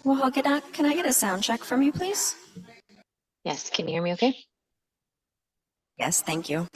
Well, can I get a sound check from you, please? Yes, can you hear me okay? Yes, thank you.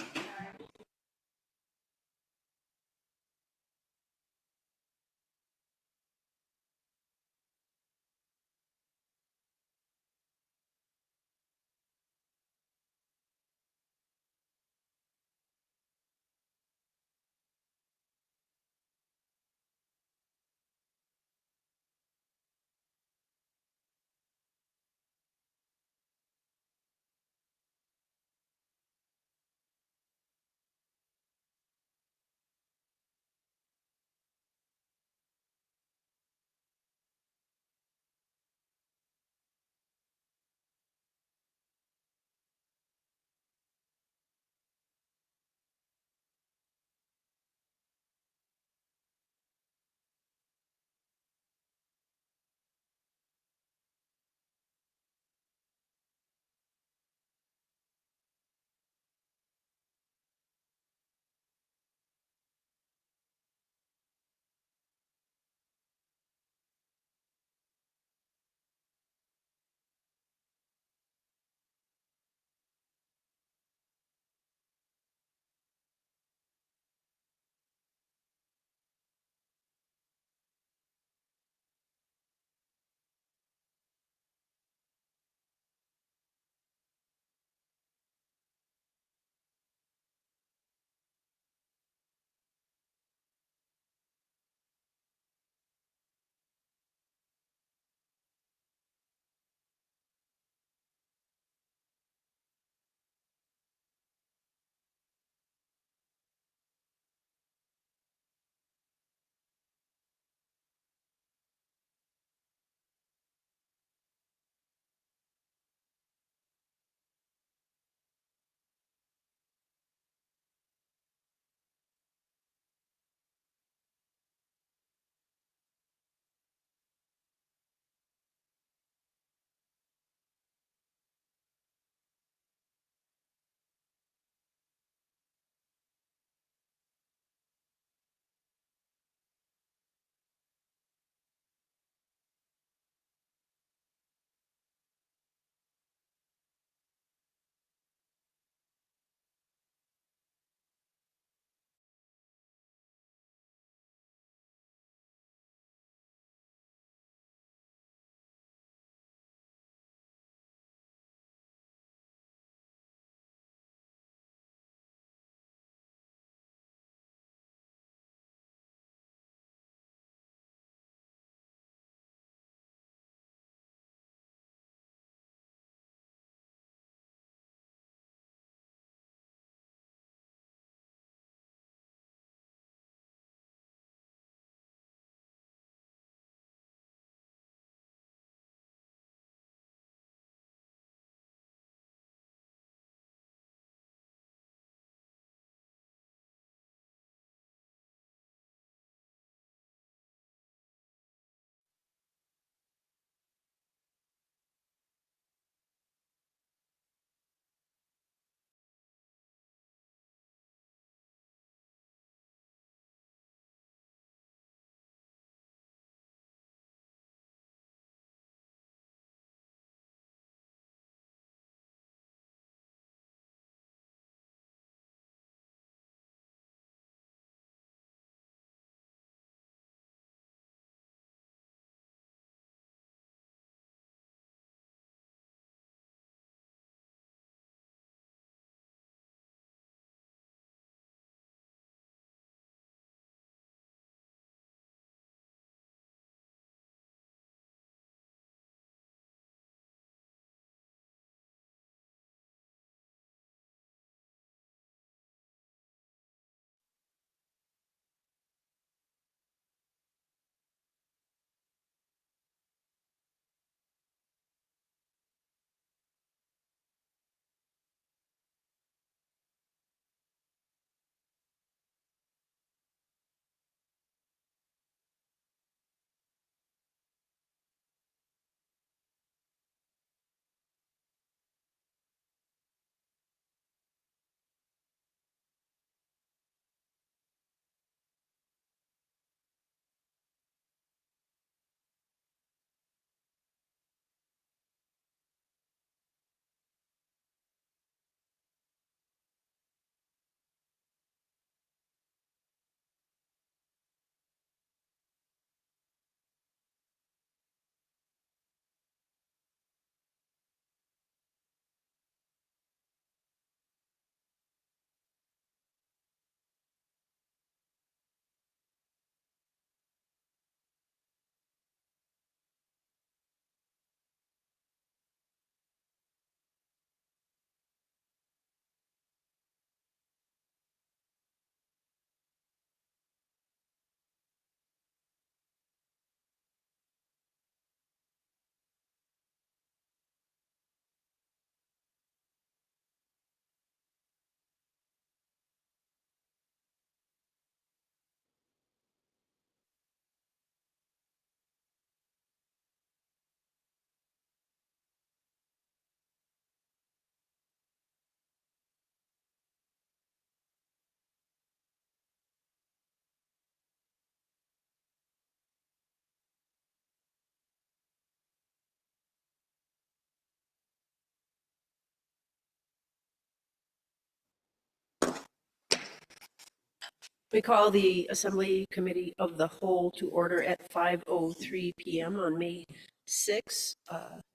We call the Assembly Committee of the Whole to order at 5:03 p.m. on May 6,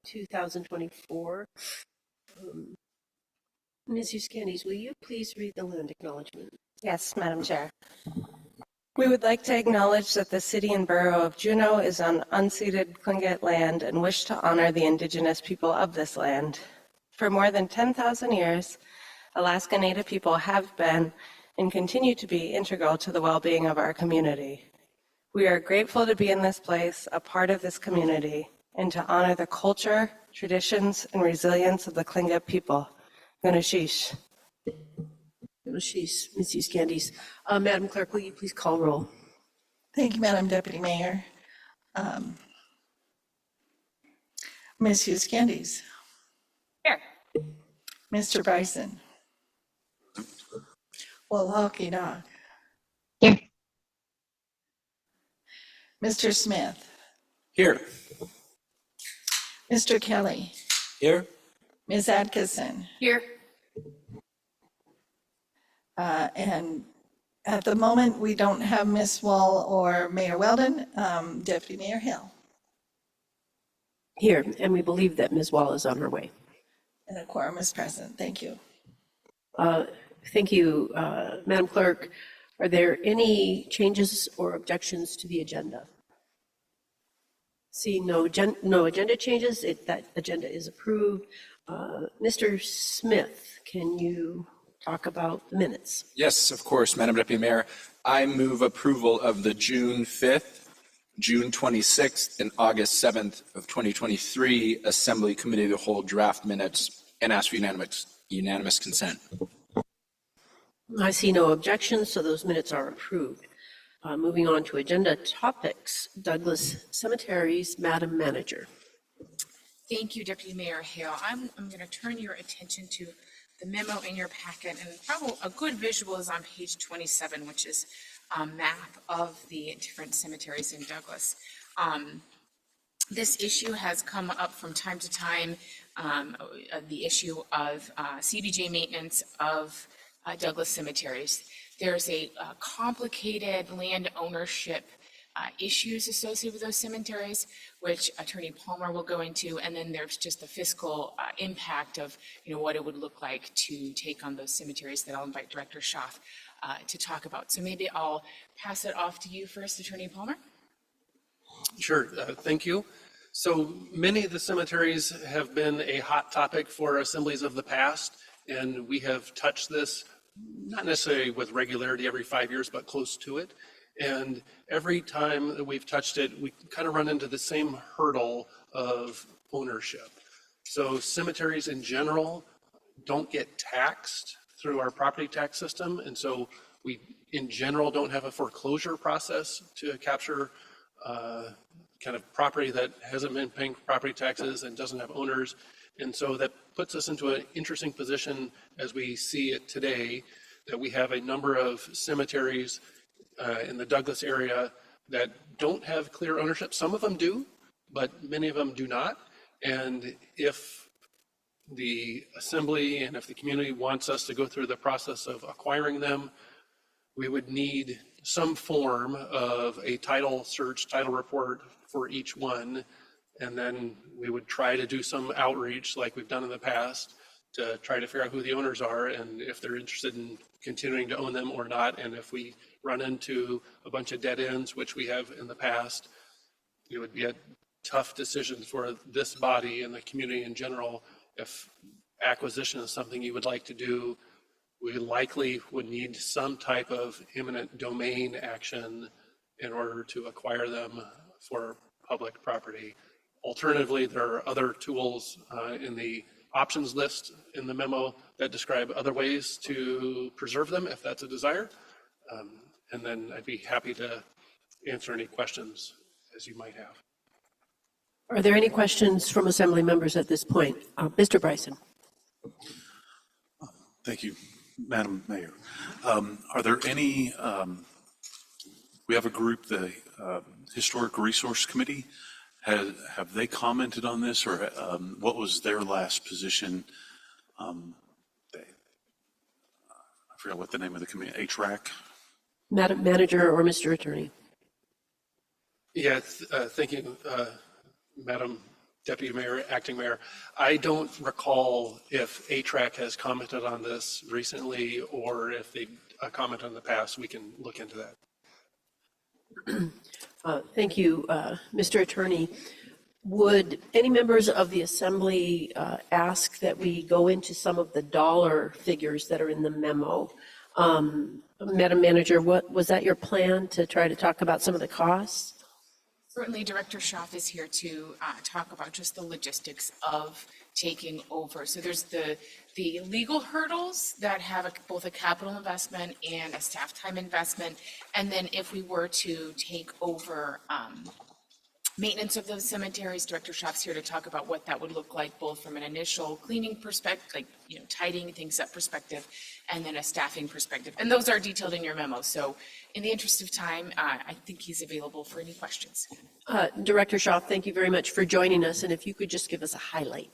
2024. Ms. Euskendis, will you please read the land acknowledgement? Yes, Madam Chair. We would like to acknowledge that the city and borough of Juneau is on unceded Tlingit land and wish to honor the indigenous people of this land. For more than 10,000 years, Alaska Native people have been and continue to be integral to the well-being of our community. We are grateful to be in this place, a part of this community, and to honor the culture, traditions, and resilience of the Tlingit people. Gunashish. Ms. Euskendis. Madam Clerk, will you please call roll? Thank you, Madam Deputy Mayor. Ms. Euskendis. Here. Mr. Bryson. Walhaki Dog. Here. Mr. Smith. Here. Mr. Kelly. Here. Ms. Atkinson. Here. And at the moment, we don't have Ms. Wall or Mayor Weldon. Deputy Mayor Hill. Here, and we believe that Ms. Wall is on her way. And a quorum is present. Thank you. Thank you, Madam Clerk. Are there any changes or objections to the agenda? Seeing no agenda changes, that agenda is approved. Mr. Smith, can you talk about the minutes? Yes, of course, Madam Deputy Mayor. I move approval of the June 5th, June 26th, and August 7th of 2023 Assembly Committee of the Whole draft minutes and ask for unanimous consent. I see no objections, so those minutes are approved. Moving on to agenda topics, Douglas Cemeteries, Madam Manager. Thank you, Deputy Mayor Hale. I'm going to turn your attention to the memo in your packet, and probably a good visual is on page 27, which is a map of the different cemeteries in Douglas. This issue has come up from time to time, the issue of CBJ maintenance of Douglas cemeteries. There's a complicated land ownership issues associated with those cemeteries, which Attorney Palmer will go into, and then there's just the fiscal impact of, what it would look like to take on those cemeteries that I'll invite Director Schaaf to talk about. So maybe I'll pass it off to you first, Attorney Palmer. Sure, thank you. So many of the cemeteries have been a hot topic for assemblies of the past, and we have touched this, not necessarily with regularity every 5 years, but close to it. And every time that we've touched it, we kind of run into the same hurdle of ownership. So cemeteries in general don't get taxed through our property tax system. And so we, in general, don't have a foreclosure process to capture kind of property that hasn't been paying property taxes and doesn't have owners. And so that puts us into an interesting position as we see it today, that we have a number of cemeteries in the Douglas area that don't have clear ownership. Some of them do, but many of them do not. And if the assembly and if the community wants us to go through the process of acquiring them, we would need some form of a title search, title report for each one. And then we would try to do some outreach like we've done in the past to try to figure out who the owners are and if they're interested in continuing to own them or not. And if we run into a bunch of dead ends, which we have in the past, it would be a tough decision for this body and the community in general. If acquisition is something you would like to do, we likely would need some type of eminent domain action in order to acquire them for public property. Alternatively, there are other tools in the options list in the memo that describe other ways to preserve them if that's a desire. And then I'd be happy to answer any questions as you might have. Are there any questions from Assembly members at this point? Mr. Bryson. Thank you, Madam Mayor. Are there any, we have a group, the Historic Resource Committee, have they commented on this, or what was their last position? I forgot what the name of the committee, HRAC? Madam Manager or Mr. Attorney? Yeah, thank you, Madam Deputy Mayor, Acting Mayor. I don't recall if ATRAC has commented on this recently or if they commented in the past. We can look into that. Thank you, Mr. Attorney. Would any members of the Assembly ask that we go into some of the dollar figures that are in the memo? Madam Manager, was that your plan to try to talk about some of the costs? Certainly, Director Schaaf is here to talk about just the logistics of taking over. So there's the legal hurdles that have both a capital investment and a staff time investment. And then if we were to take over maintenance of those cemeteries, Director Schaaf's here to talk about what that would look like, both from an initial cleaning perspective, like, tidying things up perspective, and then a staffing perspective. And those are detailed in your memo. So in the interest of time, I think he's available for any questions. Director Schaaf, thank you very much for joining us. And if you could just give us a highlight.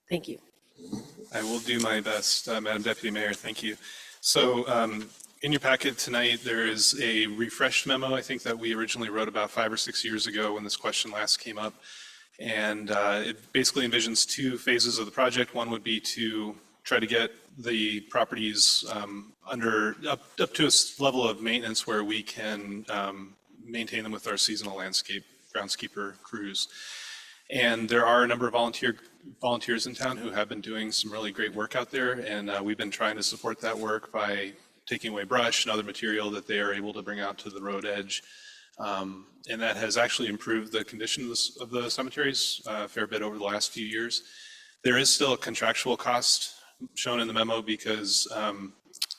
Thank you. I will do my best, Madam Deputy Mayor. Thank you. So in your packet tonight, there is a refreshed memo, I think, that we originally wrote about 5 or 6 years ago when this question last came up. And it basically envisions 2 phases of the project. One would be to try to get the properties up to a level of maintenance where we can maintain them with our seasonal landscape groundskeeper crews. And there are a number of volunteers in town who have been doing some really great work out there, and we've been trying to support that work by taking away brush and other material that they are able to bring out to the road edge. And that has actually improved the condition of the cemeteries a fair bit over the last few years. There is still a contractual cost shown in the memo because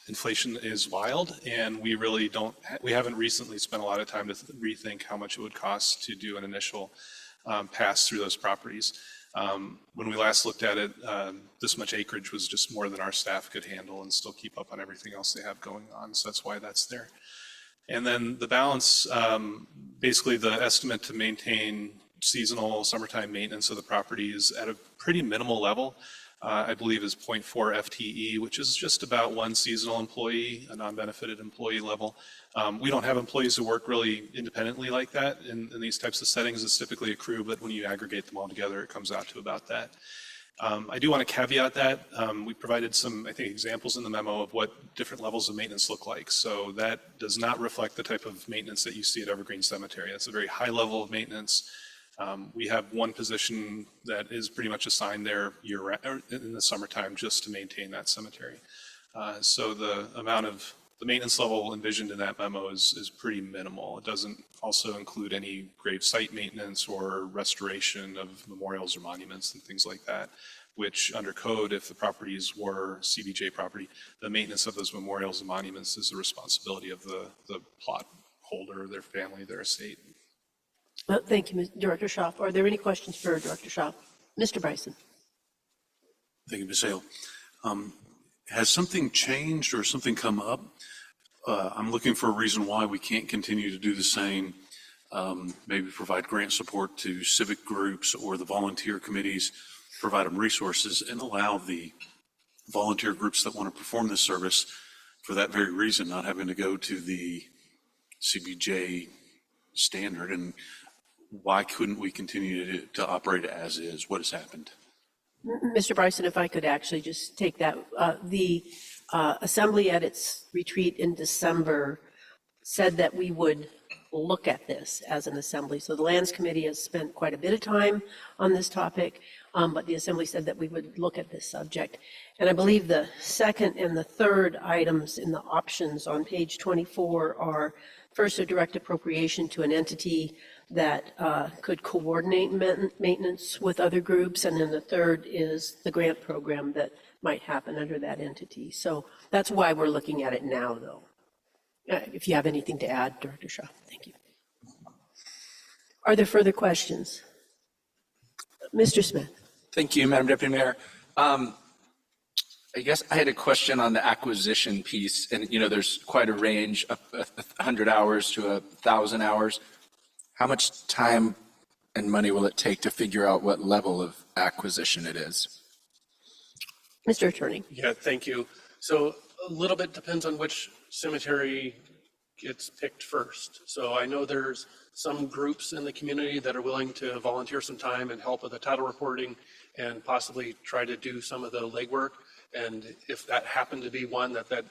inflation is wild, and we haven't recently spent a lot of time to rethink how much it would cost to do an initial pass through those properties. When we last looked at it, this much acreage was just more than our staff could handle and still keep up on everything else they have going on. So that's why that's there. And then the balance, basically the estimate to maintain seasonal summertime maintenance of the property is at a pretty minimal level. I believe is 0.4 FTE, which is just about 1 seasonal employee, a non-benefited employee level. We don't have employees who work really independently like that in these types of settings. It's typically a crew, but when you aggregate them all together, it comes out to about that. I do want to caveat that. We provided some, I think, examples in the memo of what different levels of maintenance look like. So that does not reflect the type of maintenance that you see at Evergreen Cemetery. That's a very high level of maintenance. We have one position that is pretty much assigned there in the summertime just to maintain that cemetery. So the amount of the maintenance level envisioned in that memo is pretty minimal. It doesn't also include any grave site maintenance or restoration of memorials or monuments and things like that, which under code, if the properties were CBJ property, the maintenance of those memorials and monuments is the responsibility of the plot holder, their family, their estate. Thank you, Director Schaaf. Are there any questions for Director Schaaf? Mr. Bryson. Thank you, Ms. Hale. Has something changed or something come up? I'm looking for a reason why we can't continue to do the same, maybe provide grant support to civic groups or the volunteer committees, provide them resources and allow the volunteer groups that want to perform this service for that very reason, not having to go to the CBJ standard. And why couldn't we continue to operate as is? What has happened? Mr. Bryson, if I could actually just take that. The Assembly at its retreat in December said that we would look at this as an Assembly. So the Lands Committee has spent quite a bit of time on this topic, but the Assembly said that we would look at this subject. And I believe the second and the third items in the options on page 24 are first, a direct appropriation to an entity that could coordinate maintenance with other groups. And then the third is the grant program that might happen under that entity. So that's why we're looking at it now, though. If you have anything to add, Director Shaw, thank you. Are there further questions? Mr. Smith. Thank you, Madam Deputy Mayor. I guess I had a question on the acquisition piece, and there's quite a range of 100 hours to 1,000 hours. How much time and money will it take to figure out what level of acquisition it is? Mr. Attorney. Yeah, thank you. So a little bit depends on which cemetery gets picked first. So I know there's some groups in the community that are willing to volunteer some time and help with the title reporting and possibly try to do some of the legwork. And if that happened to be one that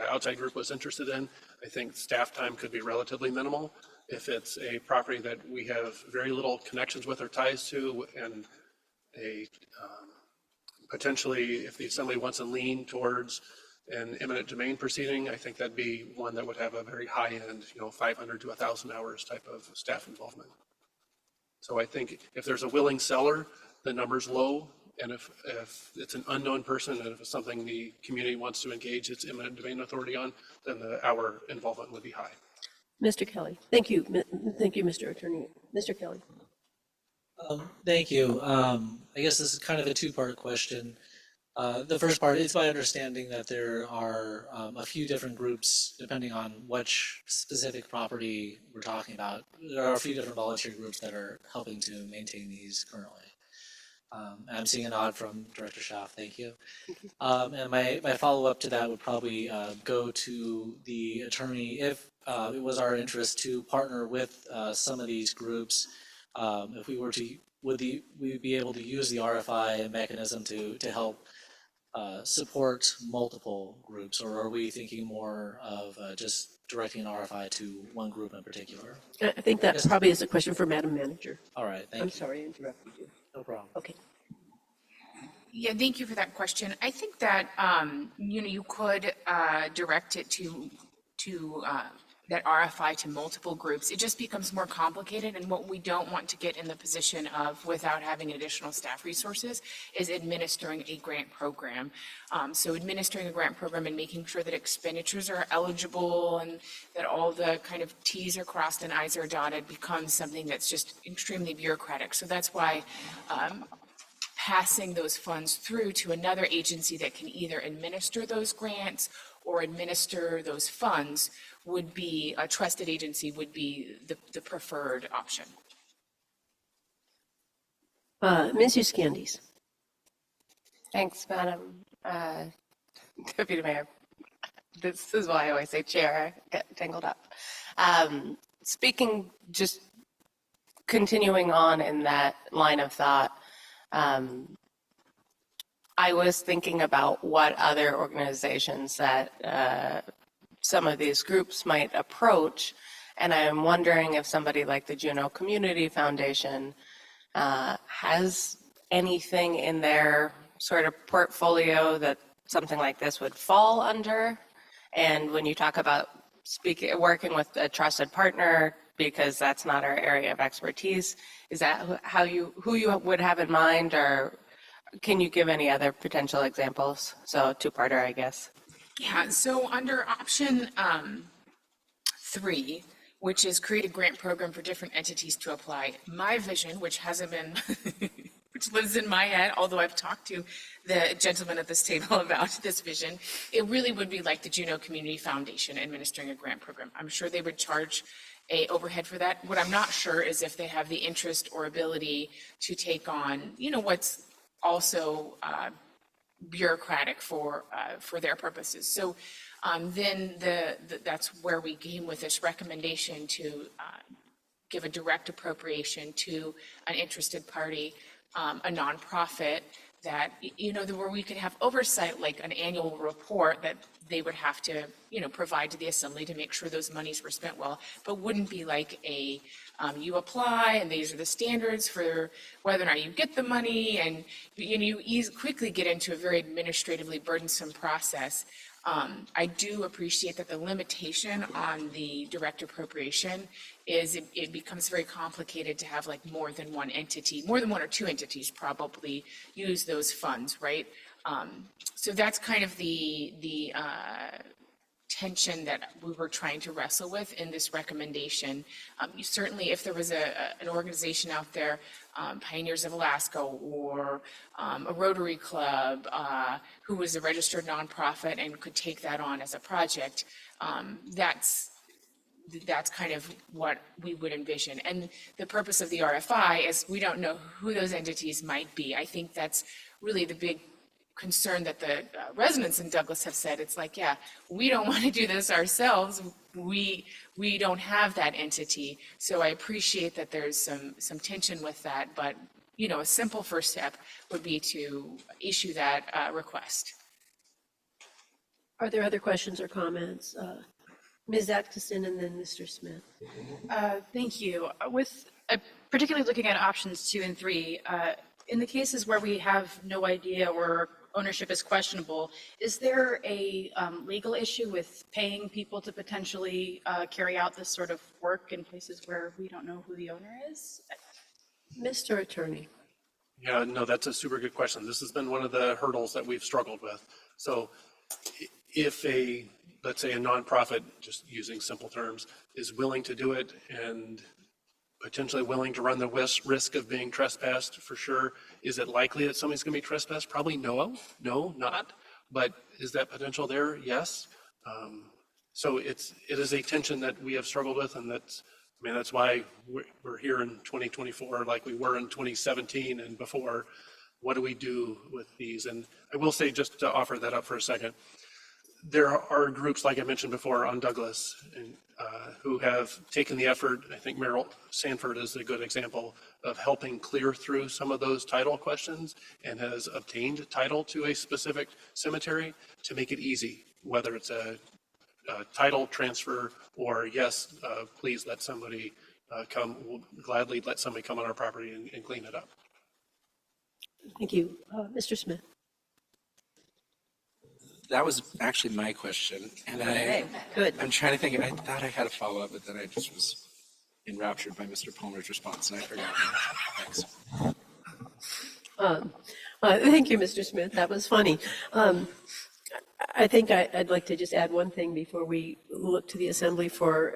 outside group was interested in, I think staff time could be relatively minimal. If it's a property that we have very little connections with or ties to, and potentially if the assembly wants to lean towards an eminent domain proceeding, I think that'd be one that would have a very high end, 500 to 1,000 hours type of staff involvement. So I think if there's a willing seller, the number's low. And if it's an unknown person, and if it's something the community wants to engage its eminent domain authority on, then our involvement would be high. Mr. Kelly, thank you. Thank you, Mr. Attorney. Mr. Kelly. Thank you. I guess this is kind of a two-part question. The first part, it's my understanding that there are a few different groups, depending on which specific property we're talking about. There are a few different volunteer groups that are helping to maintain these currently. And I'm seeing a nod from Director Schaaf, thank you. And my follow-up to that would probably go to the attorney. If it was our interest to partner with some of these groups, if we were to, would we be able to use the RFI mechanism to help support multiple groups, or are we thinking more of just directing an RFI to one group in particular? I think that probably is a question for Madam Manager. All right, thank you. I'm sorry I interrupted you. No problem. Okay. Yeah, thank you for that question. I think that, you could direct it to that RFI to multiple groups. It just becomes more complicated, and what we don't want to get in the position of, without having additional staff resources, is administering a grant program. So administering a grant program and making sure that expenditures are eligible and that all the kind of Ts are crossed and Is are dotted becomes something that's just extremely bureaucratic. So that's why passing those funds through to another agency that can either administer those grants or administer those funds would be, a trusted agency would be the preferred option. Ms. Euskandis. Thanks, Madam Deputy Mayor. This is why I always say chair, I get tangled up. Speaking, just continuing on in that line of thought, I was thinking about what other organizations that some of these groups might approach, and I am wondering if somebody like the Juneau Community Foundation has anything in their sort of portfolio that something like this would fall under. And when you talk about working with a trusted partner, because that's not our area of expertise, is that who you would have in mind, or can you give any other potential examples? So two-parter, I guess. Yeah, so under option 3, which is create a grant program for different entities to apply, my vision, which hasn't been, which lives in my head, although I've talked to the gentleman at this table about this vision, it really would be like the Juneau Community Foundation administering a grant program. I'm sure they would charge a overhead for that. What I'm not sure is if they have the interest or ability to take on, what's also bureaucratic for their purposes. So then that's where we came with this recommendation to give a direct appropriation to an interested party, a nonprofit that, where we could have oversight, like an annual report that they would have to, provide to the assembly to make sure those monies were spent well, but wouldn't be like you apply and these are the standards for whether or not you get the money, and you quickly get into a very administratively burdensome process. I do appreciate that the limitation on the direct appropriation is it becomes very complicated to have like more than one or two entities probably use those funds, right? So that's kind of the tension that we were trying to wrestle with in this recommendation. Certainly, if there was an organization out there, Pioneers of Alaska or a Rotary Club who was a registered nonprofit and could take that on as a project, that's kind of what we would envision. And the purpose of the RFI is we don't know who those entities might be. I think that's really the big concern that the residents in Douglas have said. It's like, yeah, we don't want to do this ourselves. We don't have that entity. So I appreciate that there's some tension with that, but, you know, a simple first step would be to issue that request. Are there other questions or comments? Ms. Atkinson and then Mr. Smith. Thank you. With particularly looking at options 2 and 3, in the cases where we have no idea or ownership is questionable, is there a legal issue with paying people to potentially carry out this sort of work in places where we don't know who the owner is? Mr. Attorney. Yeah, no, that's a super good question. This has been one of the hurdles that we've struggled with. So if let's say a nonprofit, just using simple terms, is willing to do it and potentially willing to run the risk of being trespassed, for sure. Is it likely that somebody's going to be trespassed? Probably no, not. But is that potential there? Yes. So it is a tension that we have struggled with, and that's why we're here in 2024 like we were in 2017 and before. What do we do with these? And I will say, just to offer that up for a second, there are groups, like I mentioned before, on Douglas, who have taken the effort. I think Merrill Sanford is a good example of helping clear through some of those title questions and has obtained title to a specific cemetery to make it easy, whether it's a title transfer or, yes, please let somebody come, we'll gladly let somebody come on our property and clean it up. Thank you. Mr. Smith. That was actually my question, and Good. I'm trying to think, I thought I had a follow-up, but then I just was enraptured by Mr. Palmer's response, and I forgot. Thanks. Thank you, Mr. Smith. That was funny. I think I'd like to just add one thing before we look to the Assembly for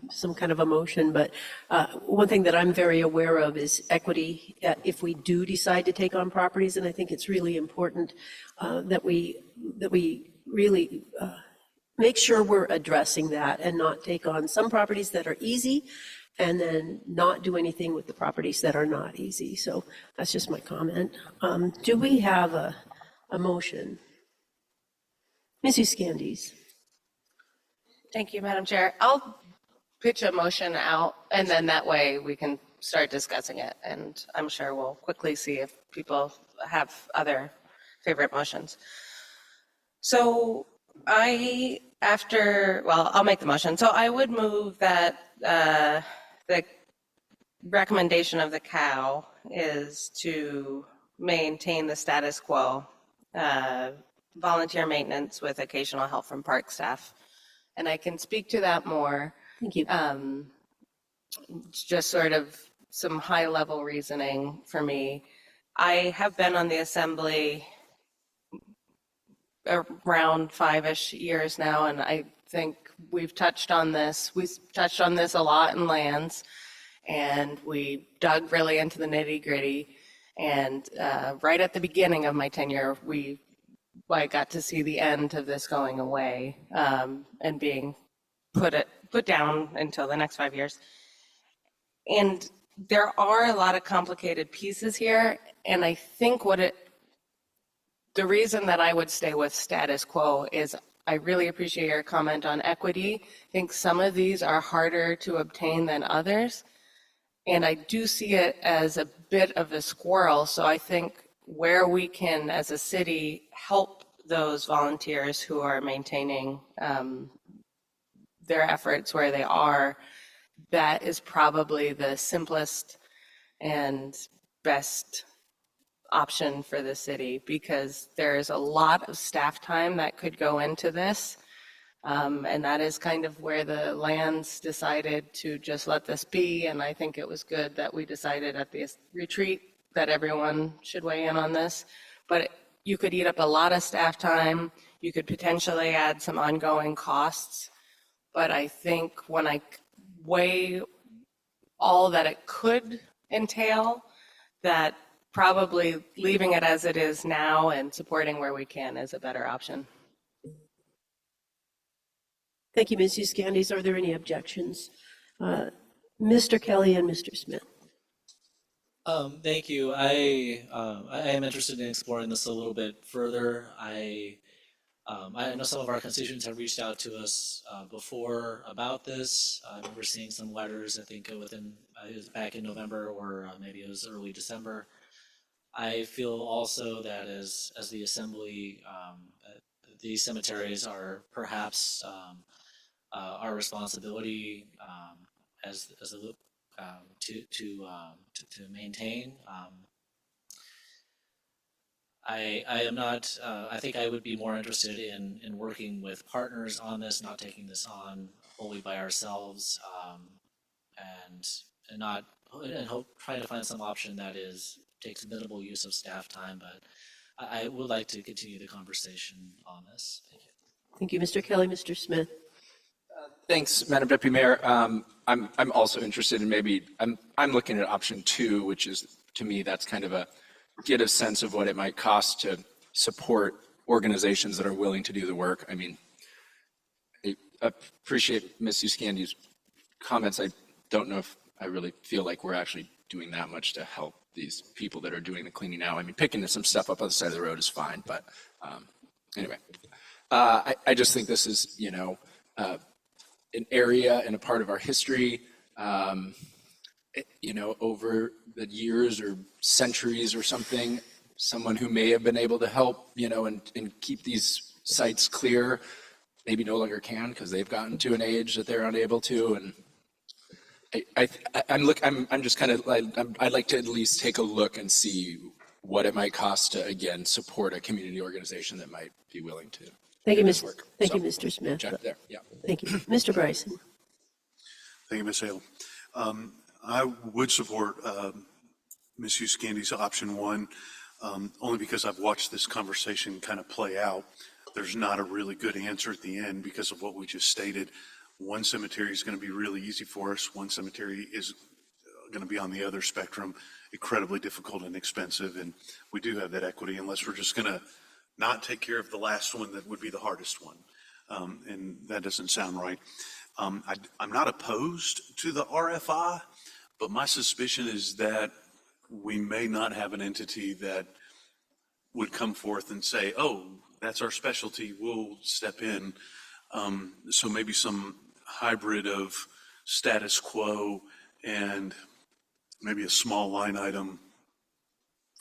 some kind of a motion. But one thing that I'm very aware of is equity if we do decide to take on properties. And I think it's really important that we really make sure we're addressing that and not take on some properties that are easy and then not do anything with the properties that are not easy. So that's just my comment. Do we have a motion? Ms. Uscandies. Thank you, Madam Chair. I'll pitch a motion out, and then that way we can start discussing it. And I'm sure we'll quickly see if people have other favorite motions. So I'll make the motion. So I would move that the recommendation of the COW is to maintain the status quo, volunteer maintenance with occasional help from park staff. And I can speak to that more. Thank you. Just sort of some high level reasoning for me. I have been on the Assembly around 5-ish years now, and I think we've touched on this. We've touched on this a lot in lands, and we dug really into the nitty gritty. And right at the beginning of my tenure, I got to see the end of this going away and being put down until the next 5 years. And there are a lot of complicated pieces here, and I think the reason that I would stay with status quo is I really appreciate your comment on equity. I think some of these are harder to obtain than others, and I do see it as a bit of a squirrel. So I think where we can, as a city, help those volunteers who are maintaining their efforts where they are, that is probably the simplest and best option for the city, because there is a lot of staff time that could go into this. And that is kind of where the lands decided to just let this be. And I think it was good that we decided at the retreat that everyone should weigh in on this. But you could eat up a lot of staff time. You could potentially add some ongoing costs. But I think when I weigh all that it could entail, that probably leaving it as it is now and supporting where we can is a better option. Thank you, Ms. Uscandies. Are there any objections? Mr. Kelly and Mr. Smith. Thank you. I am interested in exploring this a little bit further. I know some of our constituents have reached out to us before about this. I remember seeing some letters, I think it was back in November or maybe it was early December. I feel also that as the assembly, these cemeteries are perhaps our responsibility as a to maintain. I am not, I think I would be more interested in working with partners on this, not taking this on wholly by ourselves, and trying to find some option that takes minimal use of staff time, but I would like to continue the conversation on this. Thank you. Thank you, Mr. Kelly. Mr. Smith? Thanks, Madam Deputy Mayor. I'm also interested in I'm looking at option 2, which is, to me, that's kind of get a sense of what it might cost to support organizations that are willing to do the work. I mean, I appreciate Ms. Uscandi's comments. I don't know if I really feel like we're actually doing that much to help these people that are doing the cleaning now. I mean, picking some stuff up on the side of the road is fine, but anyway, I just think this is, an area and a part of our history, over the years or centuries or something, someone who may have been able to help, and keep these sites clear, maybe no longer can because they've gotten to an age that they're unable to. And I'm just kind of like, I'd like to at least take a look and see what it might cost to, again, support a community organization that might be willing to. Thank you, do this work. Thank you, Mr. Smith. Check there, yeah. Thank you. Mr. Bryson? Thank you, Ms. Hale. I would support Ms. Uscandi's option 1, only because I've watched this conversation kind of play out. There's not a really good answer at the end because of what we just stated. One cemetery is going to be really easy for us. One cemetery is going to be on the other spectrum, incredibly difficult and expensive. And we do have that equity unless we're just going to not take care of the last one that would be the hardest one. And that doesn't sound right. I'm not opposed to the RFI, but my suspicion is that we may not have an entity that would come forth and say, oh, that's our specialty, we'll step in. So maybe some hybrid of status quo and maybe a small line item,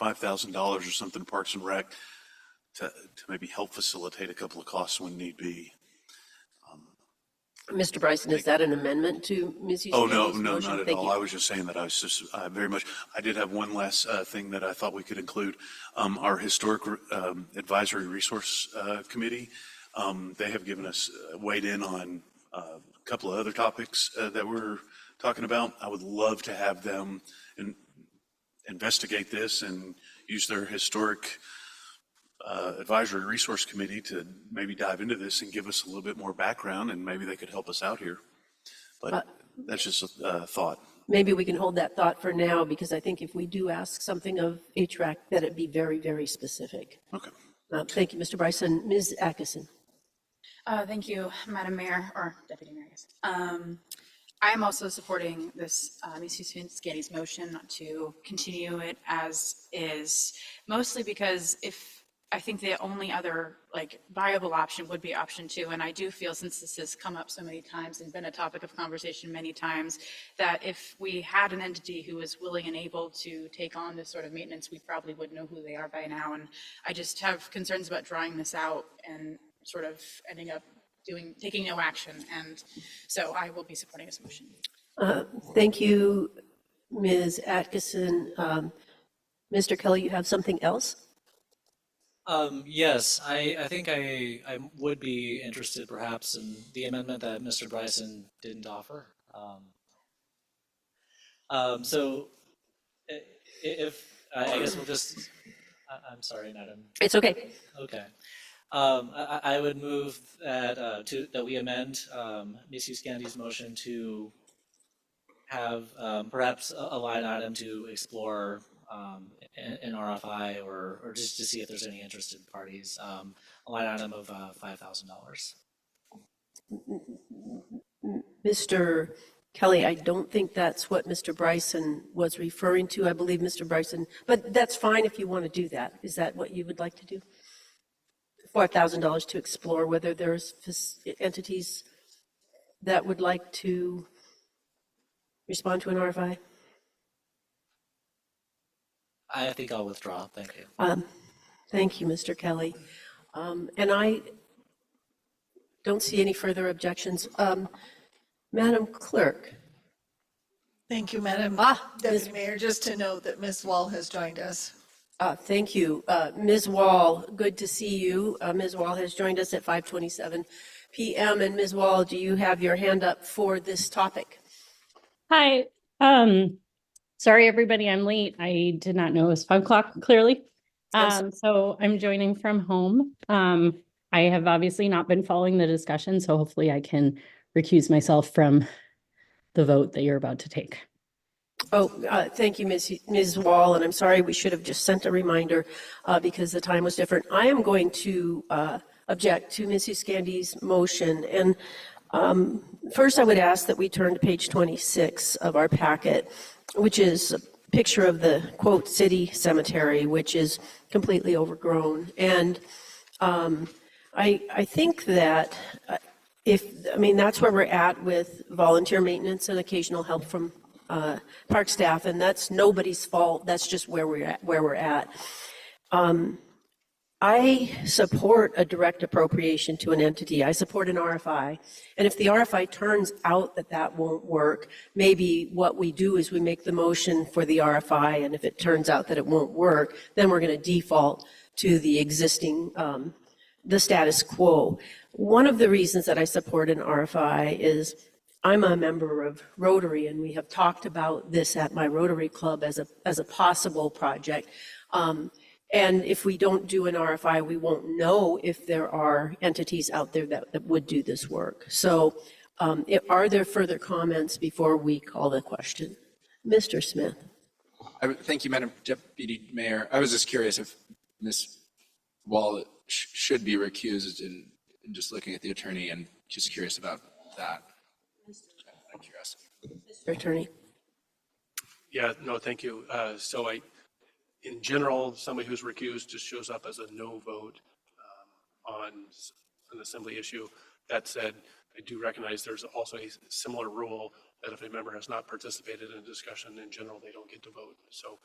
$5,000 or something, Parks and Rec, to maybe help facilitate a couple of costs when need be. Mr. Bryson, is that an amendment to Ms. Uscandi's Oh, no, motion? not at Thank all. you. I was just saying that I was just I did have one last thing that I thought we could include. Our Historic Advisory Resource Committee, they have given us, weighed in on a couple of other topics that we're talking about. I would love to have them investigate this and use their Historic Advisory Resource Committee to maybe dive into this and give us a little bit more background, and maybe they could help us out here. But that's just a thought. Maybe we can hold that thought for now, because I think if we do ask something of HRAC, that it be very, very specific. Okay. Thank you, Mr. Bryson. Ms. Atkinson? Thank you, Madam Mayor, or Deputy Mayor, I guess. I'm also supporting this Ms. Uscandi's motion to continue it as is, mostly because I think the only other viable option would be option 2. And I do feel, since this has come up so many times and been a topic of conversation many times, that if we had an entity who was willing and able to take on this sort of maintenance, we probably would know who they are by now. And I just have concerns about drawing this out and sort of ending up taking no action. And so I will be supporting this motion. Thank you, Ms. Atkinson. Mr. Kelly, you have something else? Yes, I think I would be interested perhaps in the amendment that Mr. Bryson didn't offer. So if, I guess we'll just, I'm sorry, Madam. It's okay. Okay. I would move that we amend Ms. Uscandi's motion to have perhaps a line item to explore an RFI or just to see if there's any interested parties, a line item of $5,000. Mr. Kelly, I don't think that's what Mr. Bryson was referring to. I believe Mr. Bryson, but that's fine if you want to do that. Is that what you would like to do? $4,000 to explore whether there's entities that would like to respond to an RFI? I think I'll withdraw. Thank you. Thank you, Mr. Kelly. And I don't see any further objections. Madam Clerk. Thank you, Madam Deputy Mayor. Just to note that Ms. Wall has joined us. Thank you. Ms. Wall, good to see you. Ms. Wall has joined us at 5:27 p.m. And Ms. Wall, do you have your hand up for this topic? Hi. Sorry, everybody, I'm late. I did not know it was 5 o'clock clearly. So I'm joining from home. I have obviously not been following the discussion, so hopefully I can recuse myself from the vote that you're about to take. Oh, thank you, Ms. Wall, and I'm sorry, we should have just sent a reminder because the time was different. I am going to object to Ms. Uscandi's motion, and first I would ask that we turn to page 26 of our packet, which is a picture of the, quote, city cemetery, which is completely overgrown. And I think that that's where we're at with volunteer maintenance and occasional help from park staff, and that's nobody's fault. That's just where we're at. I support a direct appropriation to an entity. I support an RFI. And if the RFI turns out that that won't work, maybe what we do is we make the motion for the RFI, and if it turns out that it won't work, then we're going to default to the existing, the status quo. One of the reasons that I support an RFI is I'm a member of Rotary, and we have talked about this at my Rotary Club as a possible project. And if we don't do an RFI, we won't know if there are entities out there that would do this work. So are there further comments before we call the question? Mr. Smith. Thank you, Madam Deputy Mayor. I was just curious if Ms. Wall should be recused, and just looking at the attorney, and just curious about that. I'm curious. Mr. Attorney. Yeah, no, thank you. In general, somebody who's recused just shows up as a no vote on an assembly issue. That said, I do recognize there's also a similar rule that if a member has not participated in a discussion, in general, they don't get to vote. So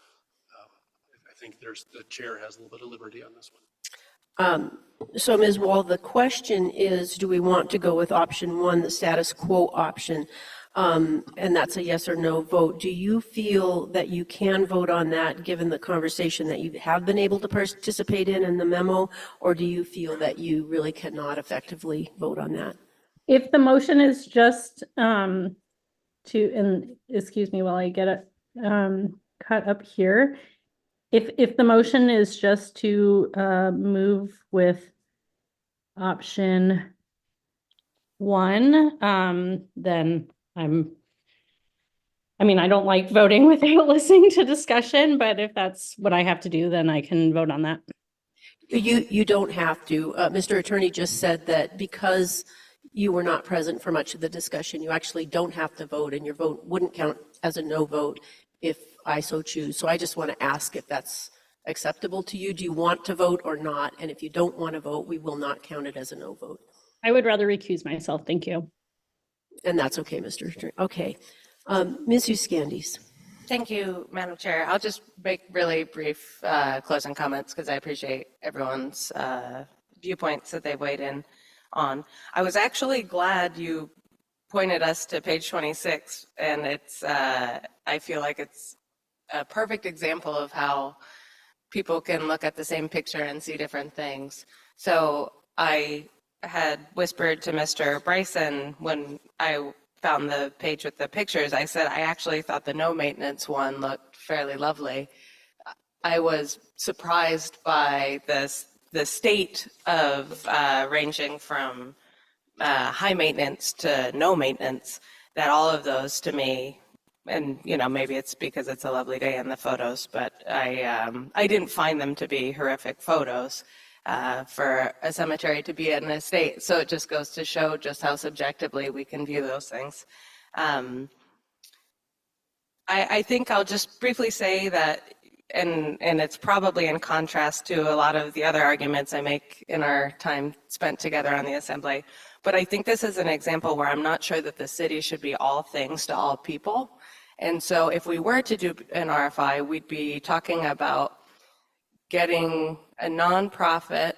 I think the chair has a little bit of liberty on this one. So Ms. Wall, the question is, do we want to go with option one, the status quo option? And that's a yes or no vote. Do you feel that you can vote on that given the conversation that you have been able to participate in the memo, or do you feel that you really cannot effectively vote on that? If the motion is just and excuse me while I get it cut up here, if the motion is just to move with option one, then I don't like voting without listening to discussion, but if that's what I have to do, then I can vote on that. You don't have to. Mr. Attorney just said that because you were not present for much of the discussion, you actually don't have to vote, and your vote wouldn't count as a no vote if I so choose. So I just want to ask if that's acceptable to you. Do you want to vote or not? And if you don't want to vote, we will not count it as a no vote. I would rather recuse myself. Thank you. And that's okay, Mr. Attorney. Okay. Ms. Uscandies. Thank you, Madam Chair. I'll just make really brief closing comments because I appreciate everyone's viewpoints that they weighed in on. I was actually glad you pointed us to page 26, and it's I feel like it's a perfect example of how people can look at the same picture and see different things. So I had whispered to Mr. Bryson when I found the page with the pictures, I said I actually thought the no maintenance one looked fairly lovely. I was surprised by the state of ranging from high maintenance to no maintenance, that all of those to me, and maybe it's because it's a lovely day in the photos, but I didn't find them to be horrific photos for a cemetery to be in a state. So it just goes to show just how subjectively we can view those things. I think I'll just briefly say that, and it's probably in contrast to a lot of the other arguments I make in our time spent together on the assembly, but I think this is an example where I'm not sure that the city should be all things to all people. And so if we were to do an RFI, we'd be talking about getting a nonprofit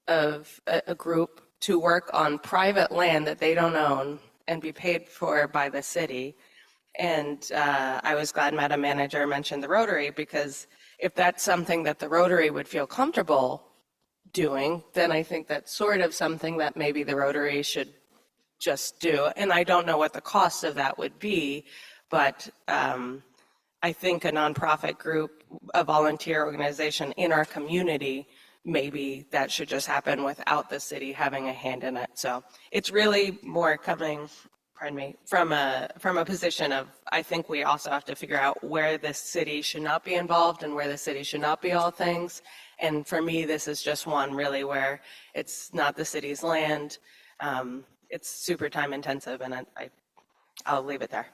of a group to work on private land that they don't own and be paid for by the city. And I was glad Madam Manager mentioned the Rotary, because if that's something that the Rotary would feel comfortable doing, then I think that's sort of something that maybe the Rotary should just do. And I don't know what the cost of that would be, but I think a nonprofit group, a volunteer organization in our community, maybe that should just happen without the city having a hand in it. So it's really more coming, pardon me, from a position of, I think we also have to figure out where the city should not be involved and where the city should not be all things. And for me, this is just one really where it's not the city's land. It's super time intensive, and I'll leave it there.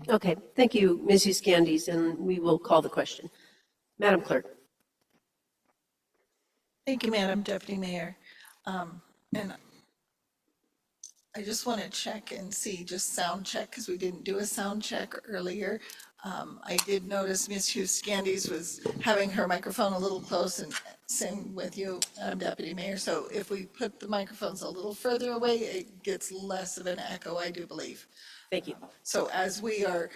Okay, thank you, Ms. Euskandis, and we will call the question. Madam Clerk. Thank you, Madam Deputy Mayor. And I just want to check and see, just sound check, because we didn't do a sound check earlier. I did notice Ms. Euskandis was having her microphone a little close, and same with you, Deputy Mayor. So if we put the microphones a little further away, it gets less of an echo, I do believe. Thank you. So as we are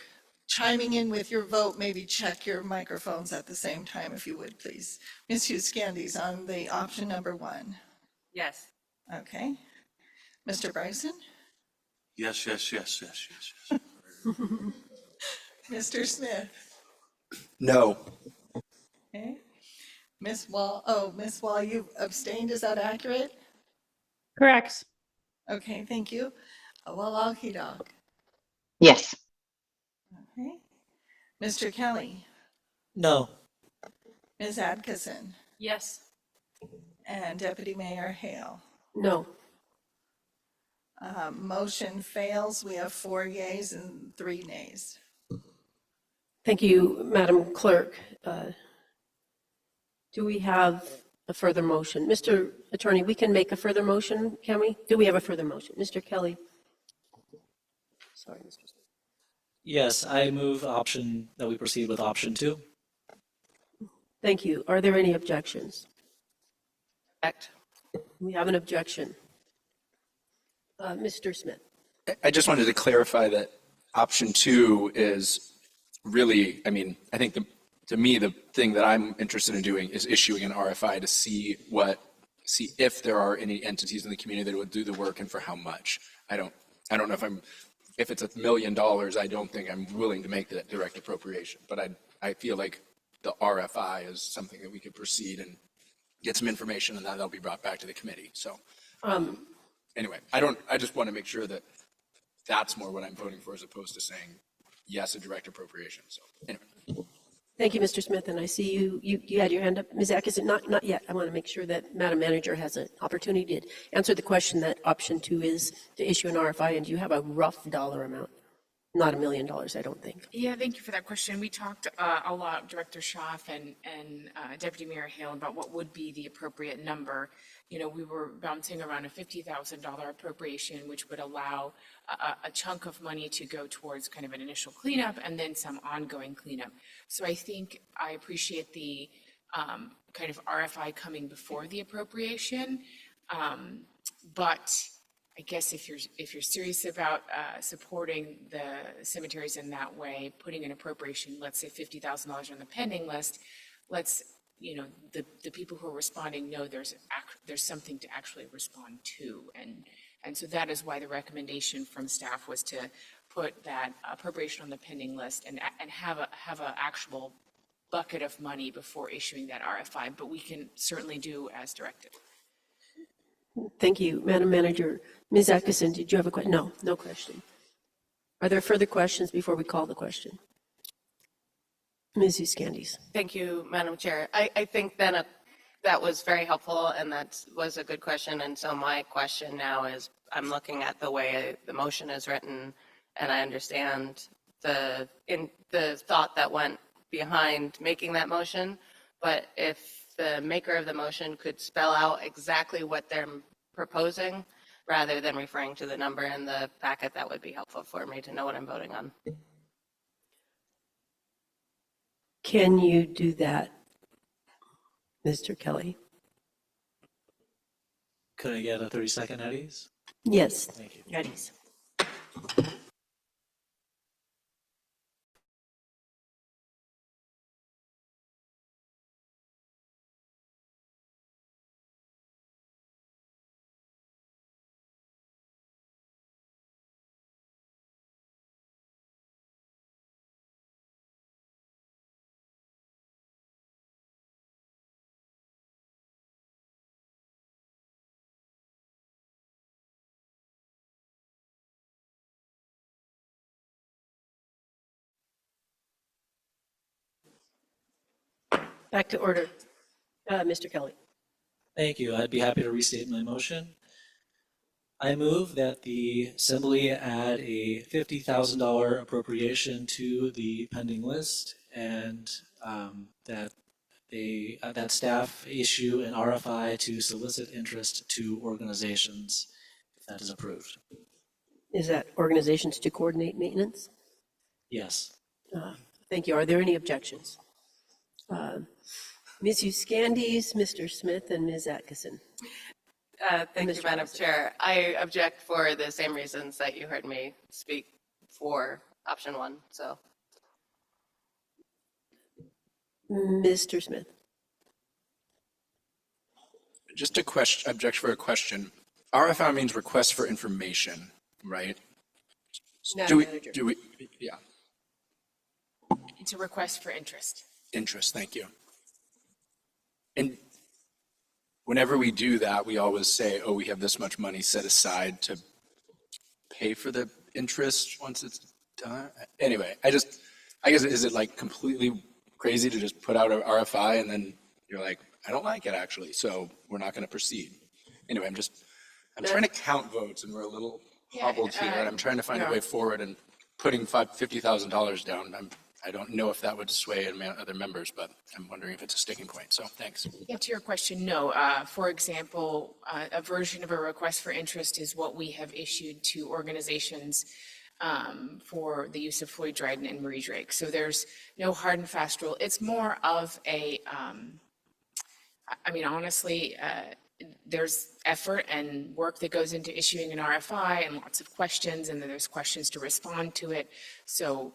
chiming in with your vote, maybe check your microphones at the same time, if you would, please. Ms. Euskandis on the option number 1. Yes. Okay. Mr. Bryson? Yes, yes, yes, yes, yes, yes. Mr. Smith? No. Okay. Ms. Wall, Ms. Wall, you abstained, is that accurate? Correct. Okay, thank you. Walal-Hidalg? Yes. Okay. Mr. Kelly? No. Ms. Adkisson? Yes. And Deputy Mayor Hale? No. Motion fails. We have 4 yeas and 3 nays. Thank you, Madam Clerk. Do we have a further motion? Mr. Attorney, we can make a further motion, can we? Do we have a further motion? Mr. Kelly? Sorry, Mr. Smith. Yes, I move that we proceed with option 2. Thank you. Are there any objections? Correct. We have an objection. Mr. Smith? I just wanted to clarify that option 2 is really, I mean, I think to me, the thing that I'm interested in doing is issuing an RFI to see if there are any entities in the community that would do the work and for how much. I don't know if it's $1 million, I don't think I'm willing to make that direct appropriation, but I feel like the RFI is something that we could proceed and get some information, and that'll be brought back to the committee. So anyway, I just want to make sure that that's more what I'm voting for as opposed to saying yes, a direct appropriation. So anyway. Thank you, Mr. Smith, and I see you had your hand up. Ms. Atkinson, not yet. I want to make sure that Madam Manager has an opportunity to answer the question that option 2 is to issue an RFI, and do you have a rough dollar amount? Not $1 million, I don't think. Yeah, thank you for that question. We talked a lot, Director Schaaf and Deputy Mayor Hale, about what would be the appropriate number. You know, we were bouncing around a $50,000 appropriation, which would allow a chunk of money to go towards kind of an initial cleanup and then some ongoing cleanup. So I think I appreciate the kind of RFI coming before the appropriation, but I guess if you're serious about supporting the cemeteries in that way, putting an appropriation, let's say $50,000 on the pending list, the people who are responding know there's something to actually respond to, and so that is why the recommendation from staff was to put that appropriation on the pending list and have a actual bucket of money before issuing that RFI. But we can certainly do as directed. Thank you, Madam Manager. Ms. Atkinson, did you have a question? No question. Are there further questions before we call the question? Ms. Euskandis. Thank you, Madam Chair. I think then that was very helpful, and that was a good question. And so my question now is, I'm looking at the way the motion is written, and I understand the thought that went behind making that motion. But if the maker of the motion could spell out exactly what they're proposing, rather than referring to the number in the packet, that would be helpful for me to know what I'm voting on. Can you do that, Mr. Kelly? Could I get a 30-second at ease? Yes. Thank you. At ease. Back to order. Mr. Kelly. Thank you. I'd be happy to restate my motion. I move that the Assembly add a $50,000 appropriation to the pending list and that staff issue an RFI to solicit interest to organizations if that is approved. Is that organizations to coordinate maintenance? Yes. Thank you. Are there any objections? Ms. Euskandis, Mr. Smith, and Ms. Atkinson. Thank you, Mr. Madam President. Chair. I object for the same reasons that you heard me speak for option one, so. Mr. Smith. Just a question, objection for a question. RFI means request for information, right? Madam Manager. Yeah, It's a request for interest. interest, thank you. And whenever we do that, we always say, oh, we have this much money set aside to pay for the interest once it's done. Anyway, I guess, is it like completely crazy to just put out an RFI and then you're like, I don't like it actually, so we're not going to proceed. Anyway, I'm trying to count votes and we're a little hobbled here and I'm trying to find a way forward and putting $50,000 down. I don't know if that would sway other members, but I'm wondering if it's a sticking point. So thanks. Yeah, to your question, no. For example, a version of a request for interest is what we have issued to organizations for the use of Floyd Dryden and Marie Drake. So there's no hard and fast rule. It's more of a, I mean, honestly, there's effort and work that goes into issuing an RFI and lots of questions, and then there's questions to respond to it. So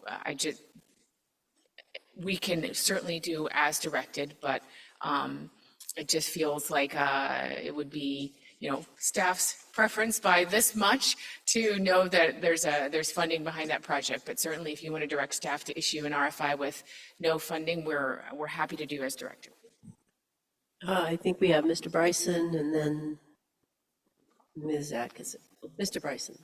we can certainly do as directed, but it just feels like it would be, staff's preference by this much to know that there's funding behind that project. But certainly, if you want to direct staff to issue an RFI with no funding, we're happy to do as directed. I think we have Mr. Bryson and then Ms. Atkinson. Mr. Bryson.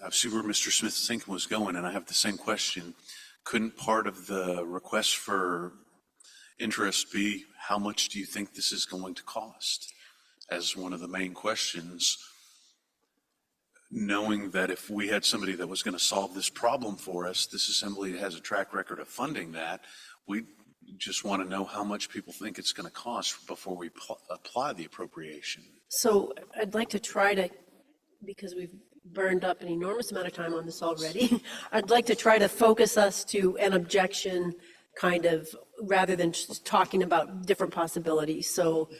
I see where Mr. Smith's thinking was going, and I have the same question. Couldn't part of the request for interest be, how much do you think this is going to cost? As one of the main questions, knowing that if we had somebody that was going to solve this problem for us, this assembly has a track record of funding that, we just want to know how much people think it's going to cost before we apply the appropriation. So I'd like to try to, because we've burned up an enormous amount of time on this already, I'd like to try to focus us to an objection kind of, rather than just talking about different possibilities. So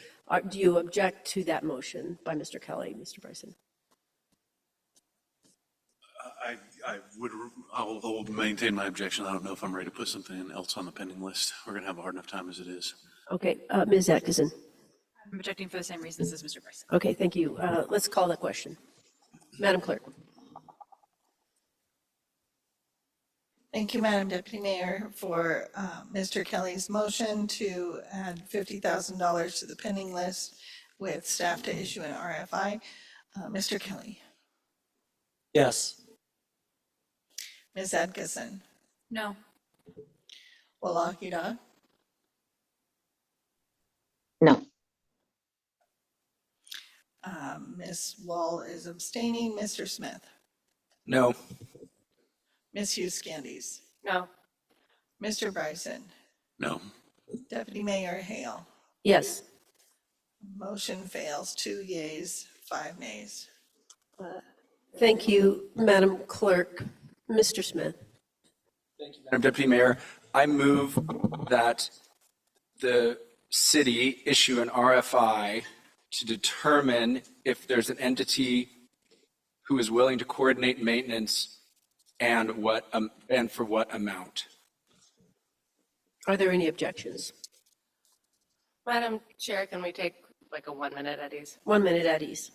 do you object to that motion by Mr. Kelly, Mr. Bryson? I'll maintain my objection. I don't know if I'm ready to put something else on the pending list. We're going to have a hard enough time as it is. Okay, Ms. Atkinson. I'm objecting for the same reasons as Mr. Bryson. Okay, thank you. Let's call the question. Madam Clerk. Thank you, Madam Deputy Mayor, for Mr. Kelly's motion to add $50,000 to the pending list with staff to issue an RFI. Mr. Kelly. Yes. Ms. Atkinson. No. Walakida. No. Ms. Wall is abstaining. Mr. Smith? No. Ms. Hughes Candies? No. Mr. Bryson? No. Deputy Mayor Hale? Yes. Motion fails, 2 yeas, 5 nays. Thank you, Madam Clerk. Mr. Smith? Madam Deputy Mayor, I move that the city issue an RFI to determine if there's an entity who is willing to coordinate maintenance and and for what amount. Are there any objections? Madam Chair, can we take like a 1 minute at ease? 1 minute at ease.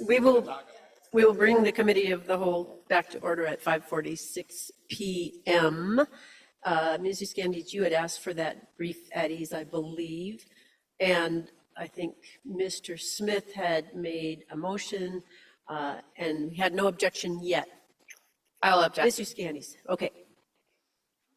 We will bring the committee of the whole back to order at 5:46 PM. Ms. Uscandies, you had asked for that brief at ease, I believe. And I think Mr. Smith had made a motion and we had no objection yet. I'll object. Ms. Uscandies, okay.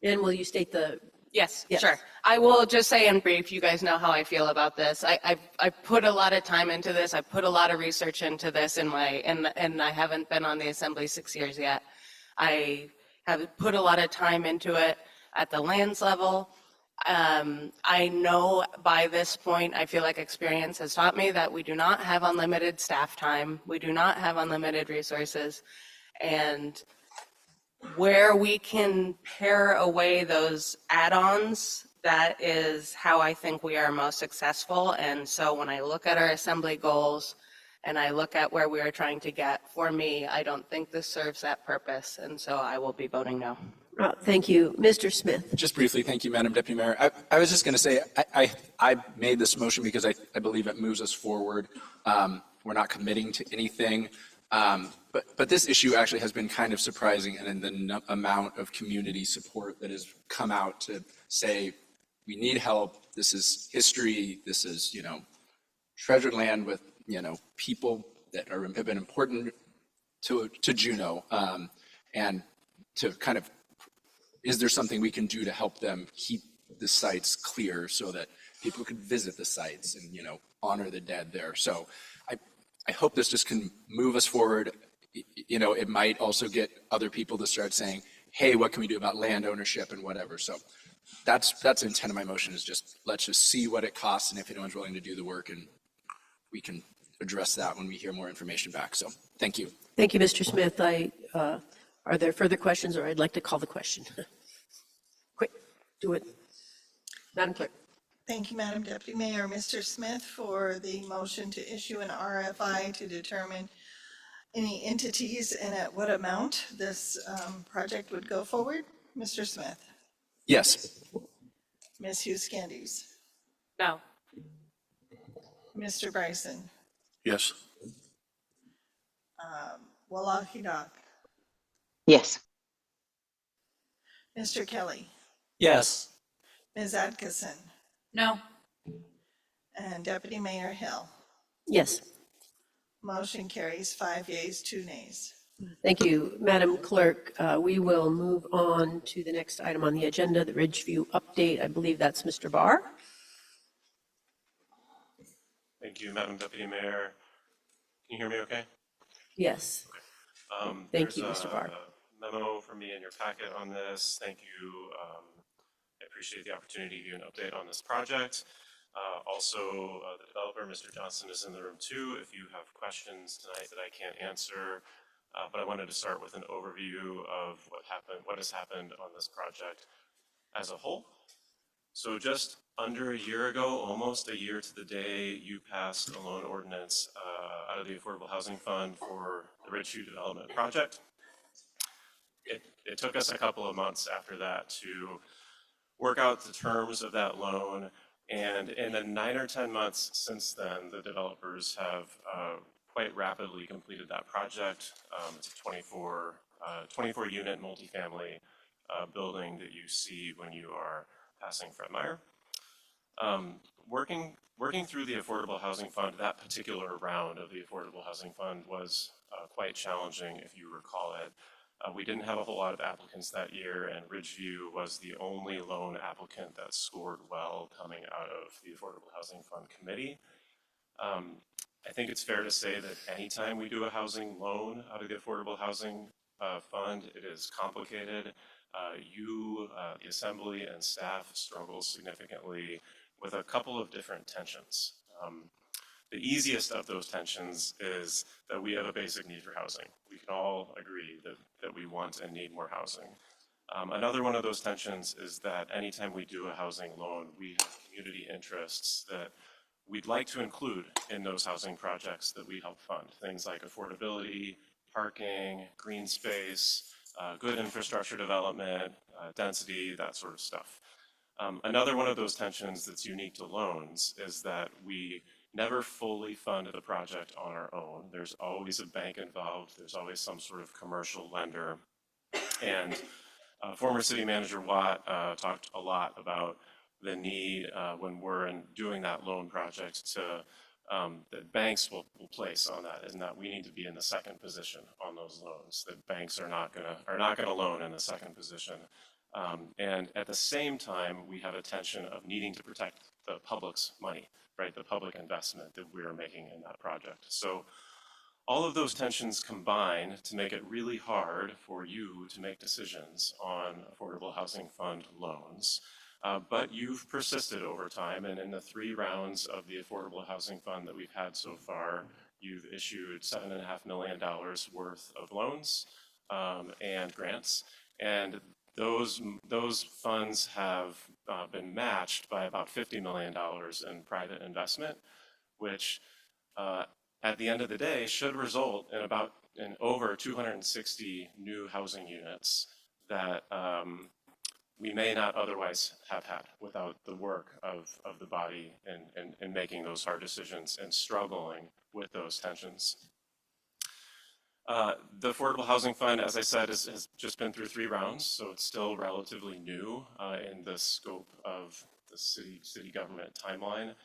And will you state the? Yes, Yes. sure. I will just say in brief, you guys know how I feel about this. I've put a lot of time into this. I put a lot of research into this and I haven't been on the assembly 6 years yet. I have put a lot of time into it at the lands level. I know by this point, I feel like experience has taught me that we do not have unlimited staff time. We do not have unlimited resources. And where we can pare away those add-ons, that is how I think we are most successful. And so when I look at our assembly goals and I look at where we are trying to get, for me, I don't think this serves that purpose. And so I will be voting no. Thank you. Mr. Smith. Just briefly, thank you, Madam Deputy Mayor. I was just going to say, I made this motion because I believe it moves us forward. We're not committing to anything. But this issue actually has been kind of surprising in the amount of community support that has come out to say, we need help. This is history. This is, treasured land with, people that have been important to Juneau. And to kind of, is there something we can do to help them keep the sites clear so that people could visit the sites and, you know, honor the dead there. So I hope this just can move us forward. You know, it might also get other people to start saying, hey, what can we do about land ownership and whatever. So that's the intent of my motion, is just, let's just see what it costs and if anyone's willing to do the work, and we can address that when we hear more information back. So thank you. Thank you, Mr. Smith. Are there further questions, or I'd like to call the question? Quick, do it. Madam Clerk. Thank you, Madam Deputy Mayor. Mr. Smith for the motion to issue an RFI to determine any entities and at what amount this project would go forward. Mr. Smith. Yes. Ms. Hughes Candies. No. Mr. Bryson. Yes. Wallahi Doc. Yes. Mr. Kelly. Yes. Ms. Atkinson. No. And Deputy Mayor Hill. Yes. Motion carries 5 yeas, 2 nays. Thank you, Madam Clerk. We will move on to the next item on the agenda, the Ridgeview update. I believe that's Mr. Barr. Thank you, Madam Deputy Mayor. Can you hear me okay? Yes. Thank you, There's Mr. Barr. a memo from me in your packet on this. Thank you. I appreciate the opportunity to give you an update on this project. Also, the developer, Mr. Johnson, is in the room too if you have questions tonight that I can't answer. But I wanted to start with an overview of what has happened on this project as a whole. So just under a year ago, almost a year to the day, you passed a loan ordinance out of the Affordable Housing Fund for the Ridgeview Development Project. It took us a couple of months after that to work out the terms of that loan. And in the 9 or 10 months since then, the developers have quite rapidly completed that project. It's a 24 unit multifamily building that you see when you are passing Fred Meyer. Working through the Affordable Housing Fund, that particular round of the Affordable Housing Fund was quite challenging, if you recall it. We didn't have a whole lot of applicants that year, and Ridgeview was the only loan applicant that scored well coming out of the Affordable Housing Fund Committee. I think it's fair to say that anytime we do a housing loan out of the Affordable Housing Fund, it is complicated. The Assembly and staff struggle significantly with a couple of different tensions. The easiest of those tensions is that we have a basic need for housing. We can all agree that we want and need more housing. Another one of those tensions is that anytime we do a housing loan, we have community interests that we'd like to include in those housing projects that we help fund. Things like affordability, parking, green space, good infrastructure development, density, that sort of stuff. Another one of those tensions that's unique to loans is that we never fully fund the project on our own. There's always a bank involved. There's always some sort of commercial lender. And former City Manager Watt talked a lot about the need when we're doing that loan project to that banks will place on that, and that we need to be in the second position on those loans. That banks are not gonna loan in the second position. And at the same time, we have a tension of needing to protect the public's money, right? The public investment that we're making in that project. So all of those tensions combine to make it really hard for you to make decisions on Affordable Housing Fund loans. But you've persisted over time, and in the 3 rounds of the Affordable Housing Fund that we've had so far, you've issued $7.5 million worth of loans and grants. And those funds have been matched by about $50 million in private investment, which at the end of the day should result in over 260 new housing units that we may not otherwise have had without the work of the body in making those hard decisions and struggling with those tensions. The Affordable Housing Fund, as I said, has just been through 3 rounds, so it's still relatively new in the scope of the city government timeline.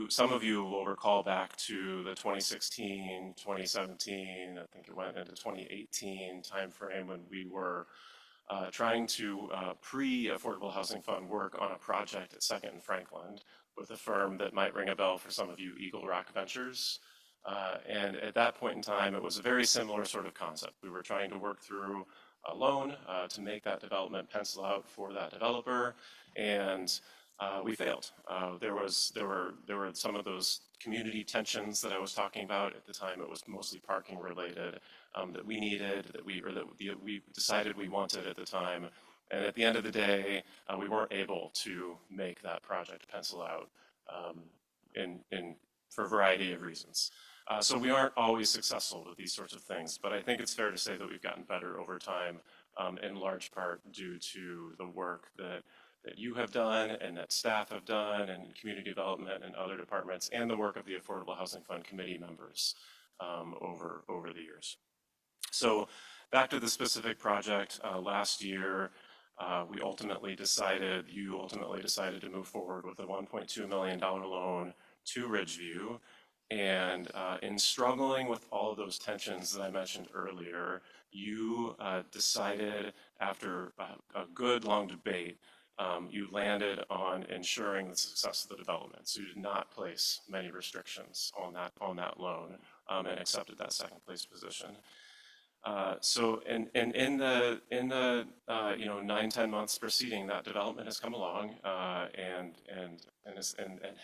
Some of you will recall back to the 2016, 2017, I think it went into 2018 timeframe when we were trying to pre-Affordable Housing Fund work on a project at Second and Franklin with a firm that might ring a bell for some of you, Eagle Rock Ventures. And at that point in time, it was a very similar sort of concept. We were trying to work through a loan to make that development pencil out for that developer, and we failed. There were some of those community tensions that I was talking about at the time. It was mostly parking related that we needed, that we decided we wanted at the time. And at the end of the day, we weren't able to make that project pencil out for a variety of reasons. So we aren't always successful with these sorts of things, but I think it's fair to say that we've gotten better over time, in large part due to the work that you have done and that staff have done and community development and other departments and the work of the Affordable Housing Fund committee members over the years. So back to the specific project, last year, you ultimately decided to move forward with a $1.2 million loan to Ridgeview. And in struggling with all of those tensions that I mentioned earlier, you decided after a good long debate, you landed on ensuring the success of the development. So you did not place many restrictions on that loan and accepted that second place position. So in the 9-10 months preceding, that development has come along and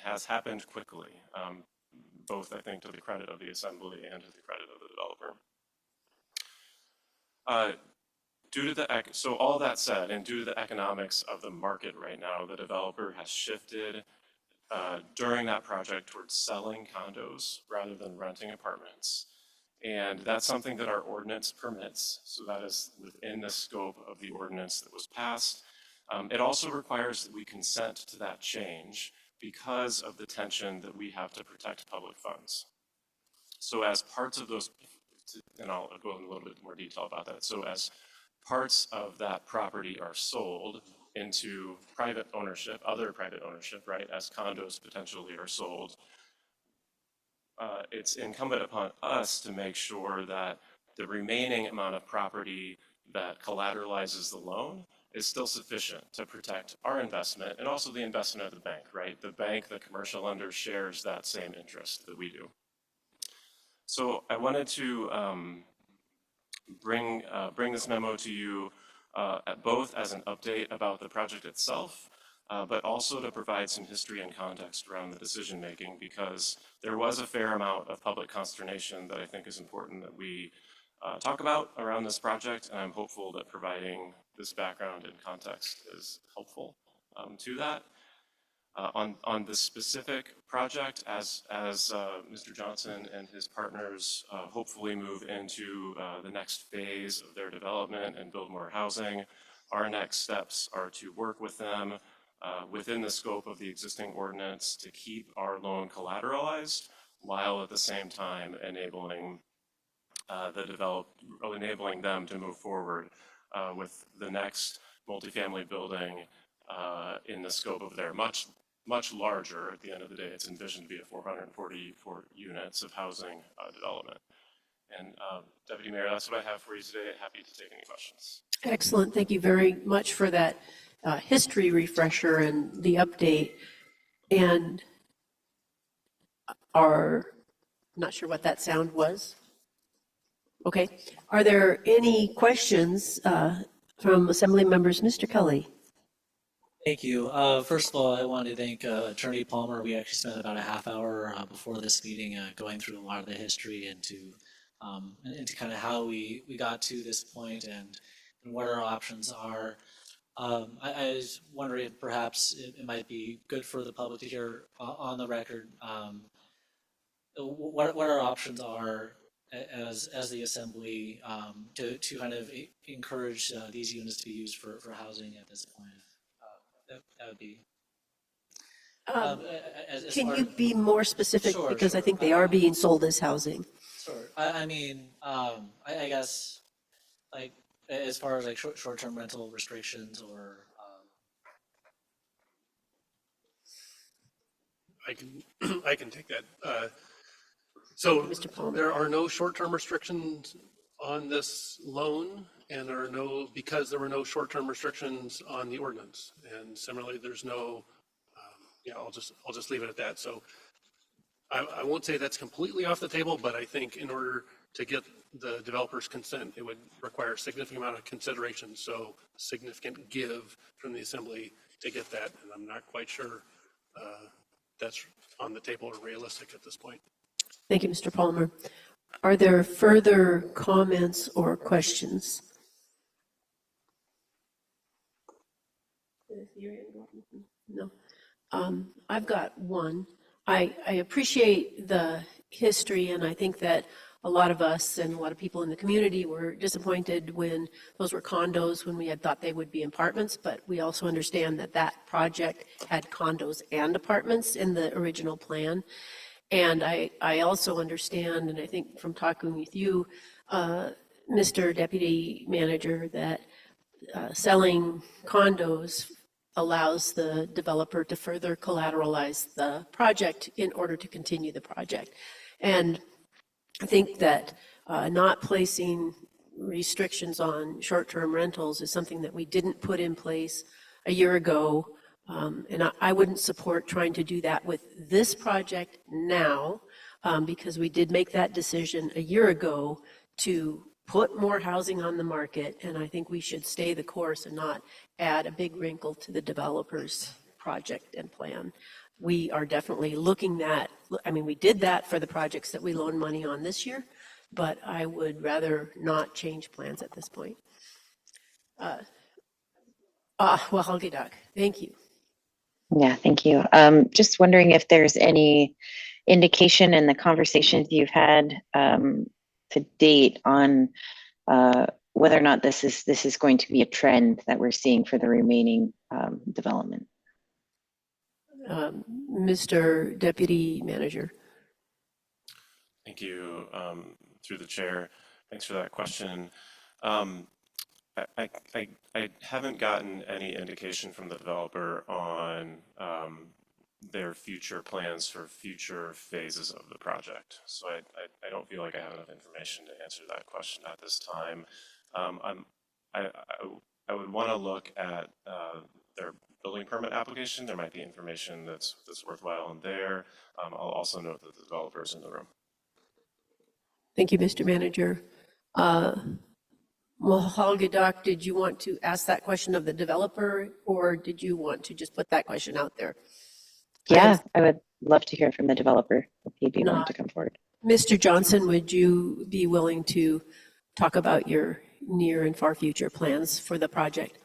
has happened quickly. Both, I think, to the credit of the Assembly and to the credit of the developer. So all that said, and due to the economics of the market right now, the developer has shifted during that project towards selling condos rather than renting apartments. And that's something that our ordinance permits, so that is within the scope of the ordinance that was passed. It also requires that we consent to that change because of the tension that we have to protect public funds. So as parts of those, and I'll go in a little bit more detail about that. So as parts of that property are sold into private ownership, other private ownership, right, as condos potentially are sold, it's incumbent upon us to make sure that the remaining amount of property that collateralizes the loan is still sufficient to protect our investment and also the investment of the bank, right? The bank, the commercial lender, shares that same interest that we do. So I wanted to bring this memo to you both as an update about the project itself, but also to provide some history and context around the decision making, because there was a fair amount of public consternation that I think is important that we talk about around this project, and I'm hopeful that providing this background and context is helpful to that. On this specific project, as Mr. Johnson and his partners hopefully move into the next phase of their development and build more housing, our next steps are to work with them within the scope of the existing ordinance to keep our loan collateralized, while at the same time enabling them to move forward with the next multifamily building in the scope of their much larger, at the end of the day, it's envisioned to be a 444 units of housing development. And Deputy Mayor, that's what I have for you today. Happy to take any questions. Excellent. Thank you very much for that history refresher and the update. And not sure what that sound was. Okay. Are there any questions from Assembly members? Mr. Kelly. Thank you. First of all, I want to thank Attorney Palmer. We actually spent about a half hour before this meeting going through a lot of the history into kind of how we got to this point and what our options are. I was wondering if perhaps it might be good for the public to hear on the record what our options are as the Assembly to kind of encourage these units to be used for housing at this point. That would be. Can you be more specific? Sure, because I sure. think they are being sold as housing. Sure. I mean, I guess, like, as far as like short-term rental restrictions or. I can take that. So Mr. Palmer. there are no short-term restrictions on this loan, and there are no, because there were no short-term restrictions on the ordinance. And similarly, there's no, yeah, I'll just leave it at that. So I won't say that's completely off the table, but I think in order to get the developer's consent, it would require a significant amount of consideration. So significant give from the assembly to get that. And I'm not quite sure that's on the table or realistic at this point. Thank you, Mr. Palmer. Are there further comments or questions? No. I've got one. I appreciate the history, and I think that a lot of us and a lot of people in the community were disappointed when those were condos, when we had thought they would be apartments, but we also understand that that project had condos and apartments in the original plan. And I also understand, and I think from talking with you, Mr. Deputy Manager, that selling condos allows the developer to further collateralize the project in order to continue the project. And I think that not placing restrictions on short-term rentals is something that we didn't put in place a year ago. And I wouldn't support trying to do that with this project now, because we did make that decision a year ago to put more housing on the market, and I think we should stay the course and not add a big wrinkle to the developer's project and plan. We are definitely looking at, I mean, we did that for the projects that we loaned money on this year, but I would rather not change plans at this point. Wahalgedak, thank you. Yeah, thank you. Just wondering if there's any indication in the conversations you've had to date on whether or not this is going to be a trend that we're seeing for the remaining development. Mr. Deputy Manager. Thank you, through the chair. Thanks for that question. I haven't gotten any indication from the developer on their future plans for future phases of the project. So I don't feel like I have enough information to answer that question at this time. I would want to look at their building permit application. There might be information that's worthwhile in there. I'll also note that the developer is in the room. Thank you, Mr. Manager. Wahalgedak, did you want to ask that question of the developer, or did you want to just put that question out there? Yeah, I would love to hear from the developer if he'd be willing to come forward. Mr. Johnson, would you be willing to talk about your near and far future plans for the project?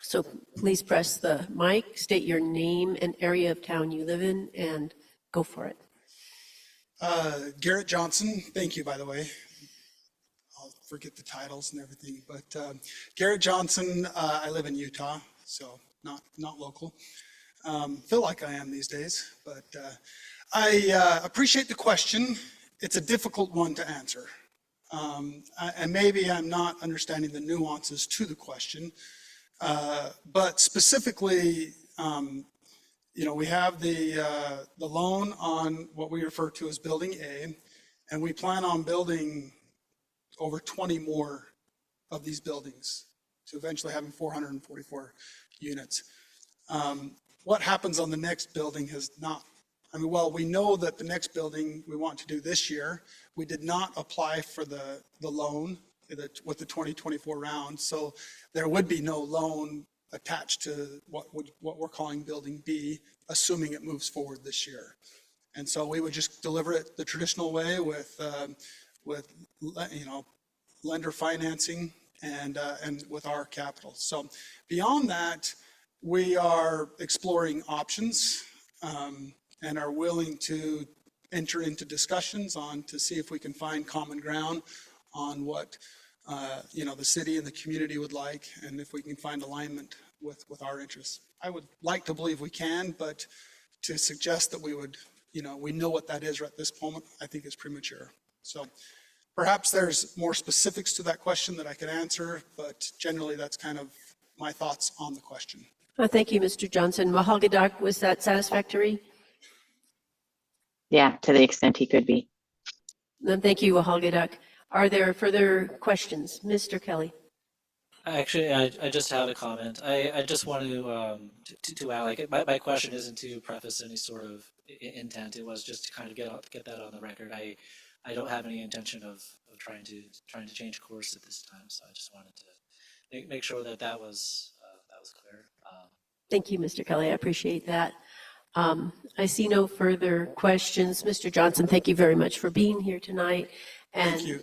So please press the mic, state your name and area of town you live in, and go for it. Garrett Johnson, thank you, by the way. I'll forget the titles and everything, but Garrett Johnson, I live in Utah, so not local. Feel like I am these days, but I appreciate the question. It's a difficult one to answer. And maybe I'm not understanding the nuances to the question, but specifically, we have the loan on what we refer to as Building A, and we plan on building over 20 more of these buildings to eventually having 444 units. What happens on the next building has not, we know that the next building we want to do this year. We did not apply for the loan with the 2024 round, so there would be no loan attached to what we're calling Building B, assuming it moves forward this year. And so we would just deliver it the traditional way with lender financing and with our capital. So beyond that, we are exploring options and are willing to enter into discussions to see if we can find common ground on what the city and the community would like, and if we can find alignment with our interests. I would like to believe we can, but to suggest that we would, we know what that is right at this moment, I think is premature. So perhaps there's more specifics to that question that I could answer, but generally that's kind of my thoughts on the question. Thank you, Mr. Johnson. Wahalgedak, was that satisfactory? Yeah, to the extent he could be. Then thank you, Wahalgedak. Are there further questions? Mr. Kelly? Actually, I just have a comment. I just want to add, like, my question isn't to preface any sort of intent. It was just to kind of get that on the record. I don't have any intention of trying to change course at this time. So I just wanted to make sure that was clear. Thank you, Mr. Kelly. I appreciate that. I see no further questions. Mr. Johnson, thank you very much for being here tonight. And Thank you.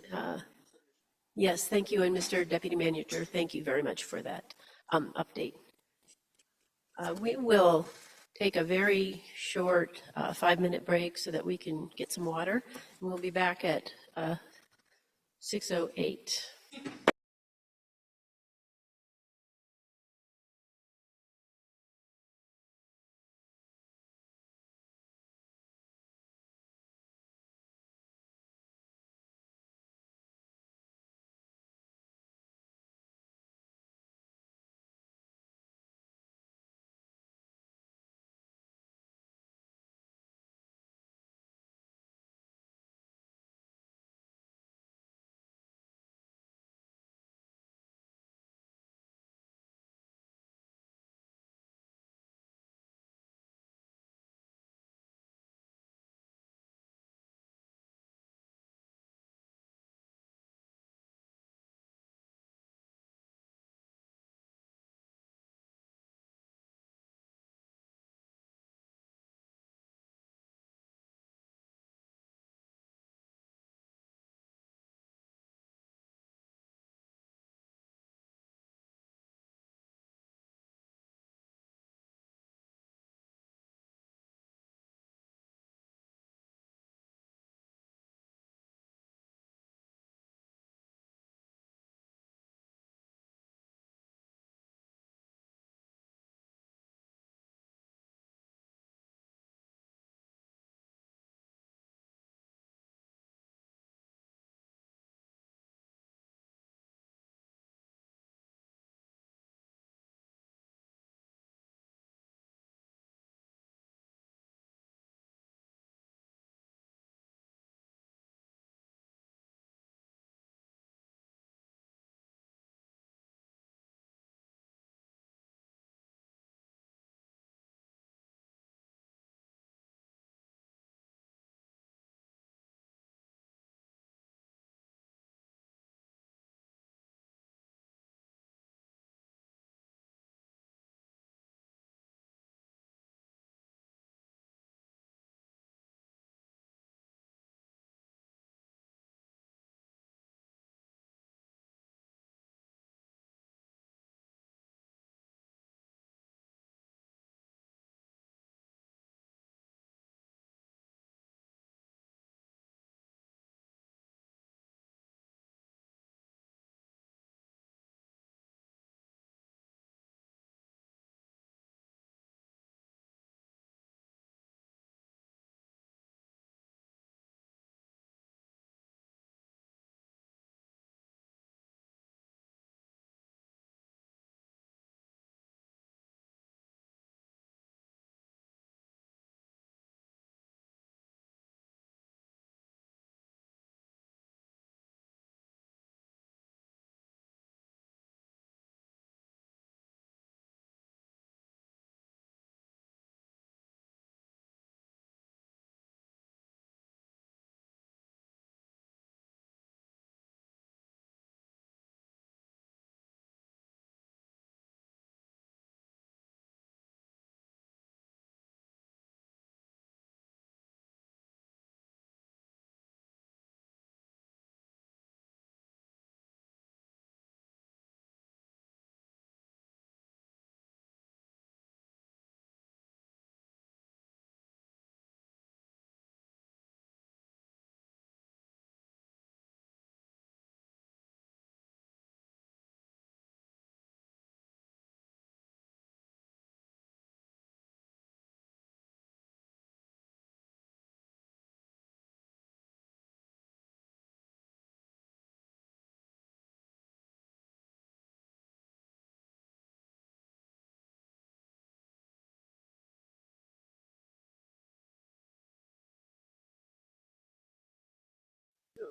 yes, thank you. And Mr. Deputy Manager, thank you very much for that update. We will take a very short 5-minute break so that we can get some water. And we'll be back at 6:08.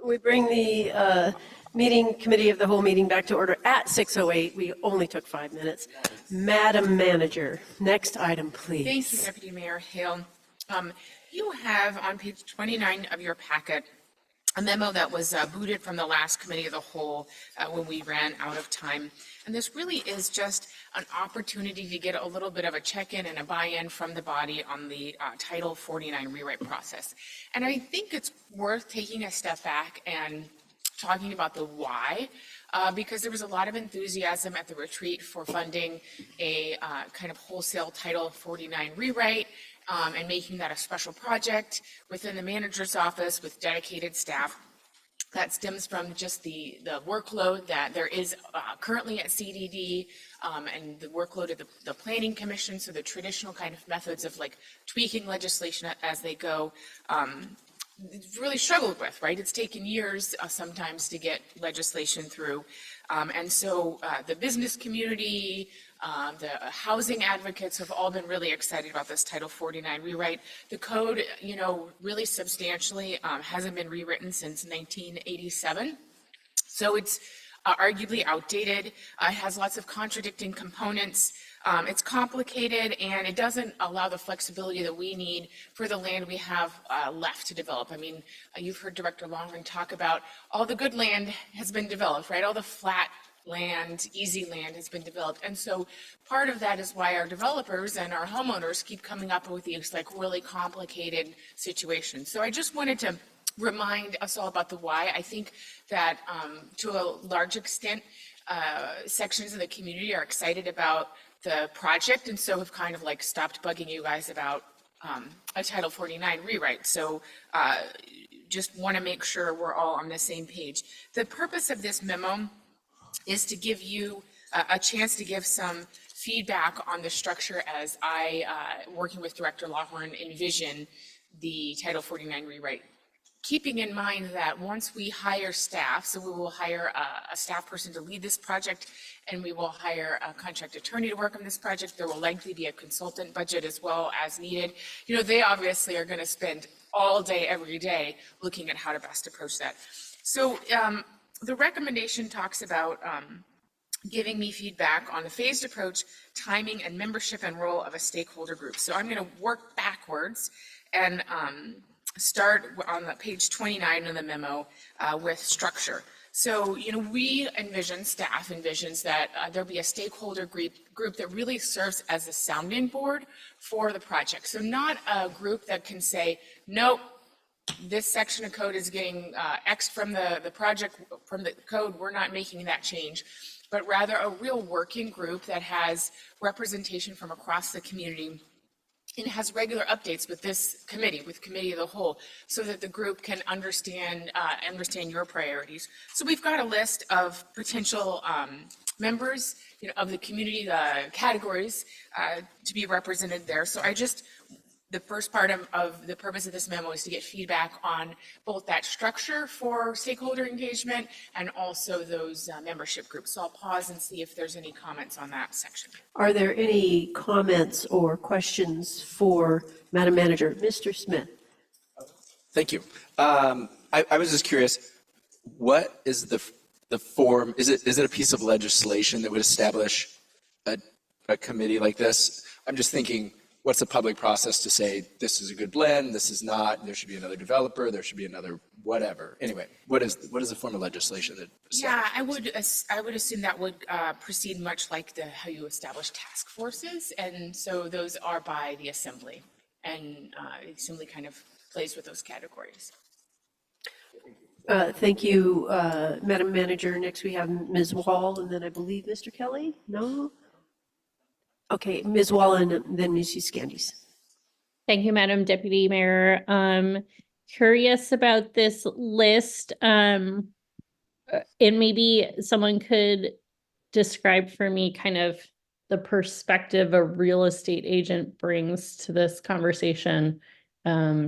We bring the committee of the whole meeting back to order at 6:08. We only took 5 minutes. Madam Manager, next item, please. Thank you, Deputy Mayor Hale. You have on page 29 of your packet a memo that was booted from the last committee of the whole when we ran out of time. And this really is just an opportunity to get a little bit of a check-in and a buy-in from the body on the Title 49 rewrite process. And I think it's worth taking a step back and talking about the why, because there was a lot of enthusiasm at the retreat for funding a kind of wholesale Title 49 rewrite and making that a special project within the manager's office with dedicated staff. That stems from just the workload that there is currently at CDD and the workload of the Planning Commission, so the traditional kind of methods of like tweaking legislation as they go. Really struggled with, right? It's taken years sometimes to get legislation through. And so the business community, the housing advocates have all been really excited about this Title 49 rewrite. The code, really substantially hasn't been rewritten since 1987. So it's arguably outdated. It has lots of contradicting components. It's complicated, and it doesn't allow the flexibility that we need for the land we have left to develop. I mean, you've heard Director Longren talk about all the good land has been developed, right? All the flat land, easy land has been developed. And so part of that is why our developers and our homeowners keep coming up with these like really complicated situations. So I just wanted to remind us all about the why. I think that to a large extent, sections of the community are excited about the project, and so have kind of like stopped bugging you guys about a Title 49 rewrite. So just want to make sure we're all on the same page. The purpose of this memo is to give you a chance to give some feedback on the structure as I, working with Director Lawhorn, envision the Title 49 rewrite. Keeping in mind that once we hire staff, so we will hire a staff person to lead this project, and we will hire a contract attorney to work on this project. There will likely be a consultant budget as well as needed. They obviously are going to spend all day, every day, looking at how to best approach that. So the recommendation talks about giving me feedback on the phased approach, timing, and membership and role of a stakeholder group. So I'm going to work backwards and start on the page 29 of the memo with structure. So, we envision, staff envisions that there'll be a stakeholder group that really serves as a sounding board for the project. So not a group that can say, nope, this section of code is getting X from the project, from the code, we're not making that change, but rather a real working group that has representation from across the community and has regular updates with this committee, with committee of the whole, so that the group can understand your priorities. So we've got a list of potential members, of the community, the categories to be represented there. So the first part of the purpose of this memo is to get feedback on both that structure for stakeholder engagement and also those membership groups. So I'll pause and see if there's any comments on that section. Are there any comments or questions for Madam Manager? Mr. Smith. Thank you. I was just curious, what is the form? Is it a piece of legislation that would establish a committee like this? I'm just thinking, what's the public process to say this is a good blend, this is not, there should be another developer, there should be another whatever. Anyway, what is the form of legislation that? Yeah, I would assume that would proceed much like how you establish task forces, and so those are by the assembly, and the assembly kind of plays with those categories. Thank you, Madam Manager. Next we have Ms. Wall, and then I believe Mr. Kelly? No? Okay, Ms. Wall and then Ms. Scandies. Thank you, Madam Deputy Mayor. Curious about this list. And maybe someone could describe for me kind of the perspective a real estate agent brings to this conversation.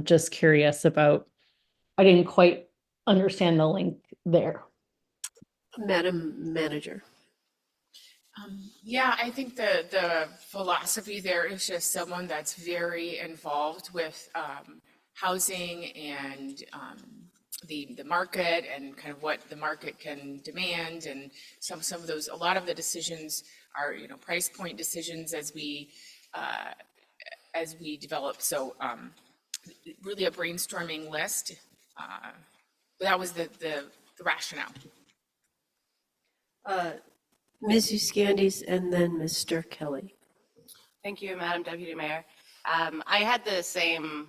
Just curious about, I didn't quite understand the link there. Madam Manager. Yeah, I think the philosophy there is just someone that's very involved with housing and the market and kind of what the market can demand, and some of those, a lot of the decisions are, you know, price point decisions as we develop. So really a brainstorming list. But that was the rationale. Ms. Euskandis and then Mr. Kelly. Thank you, Madam Deputy Mayor. I had the same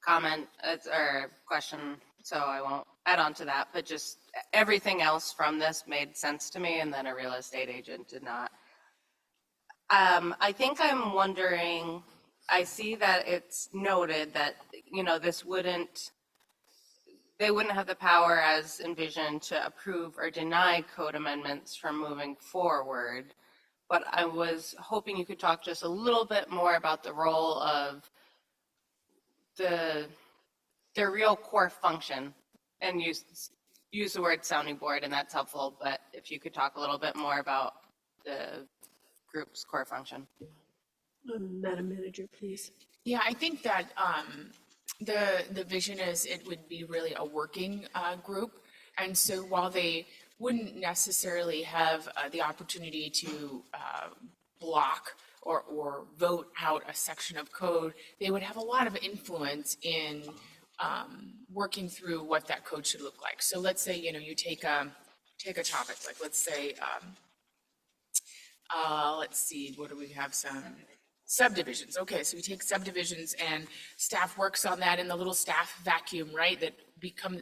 comment or question, so I won't add on to that, but just everything else from this made sense to me, and then a real estate agent did not. I think I'm wondering, I see that it's noted that, you know, they wouldn't have the power as envisioned to approve or deny code amendments from moving forward. But I was hoping you could talk just a little bit more about the role of their real core function, and use the word sounding board, and that's helpful. But if you could talk a little bit more about the group's core function. Madam Manager, please. Yeah, I think that the vision is it would be really a working group. And so while they wouldn't necessarily have the opportunity to block or vote out a section of code, they would have a lot of influence in working through what that code should look like. So let's say, you know, you take a topic, like let's say, let's see, what do we have? Some subdivisions. Okay, so we take subdivisions and staff works on that in the little staff vacuum, right? That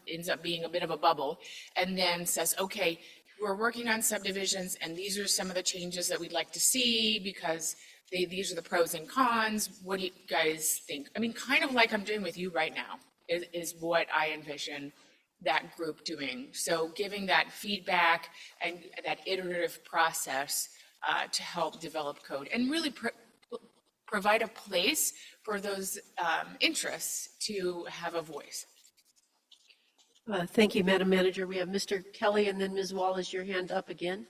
ends up being a bit of a bubble, and then says, okay, we're working on subdivisions and these are some of the changes that we'd like to see because these are the pros and cons. What do you guys think? I mean, kind of like I'm doing with you right now is what I envision that group doing. So giving that feedback and that iterative process to help develop code and really provide a place for those interests to have a voice. Thank you, Madam Manager. We have Mr. Kelly and then Ms. Wall. Is your hand up again?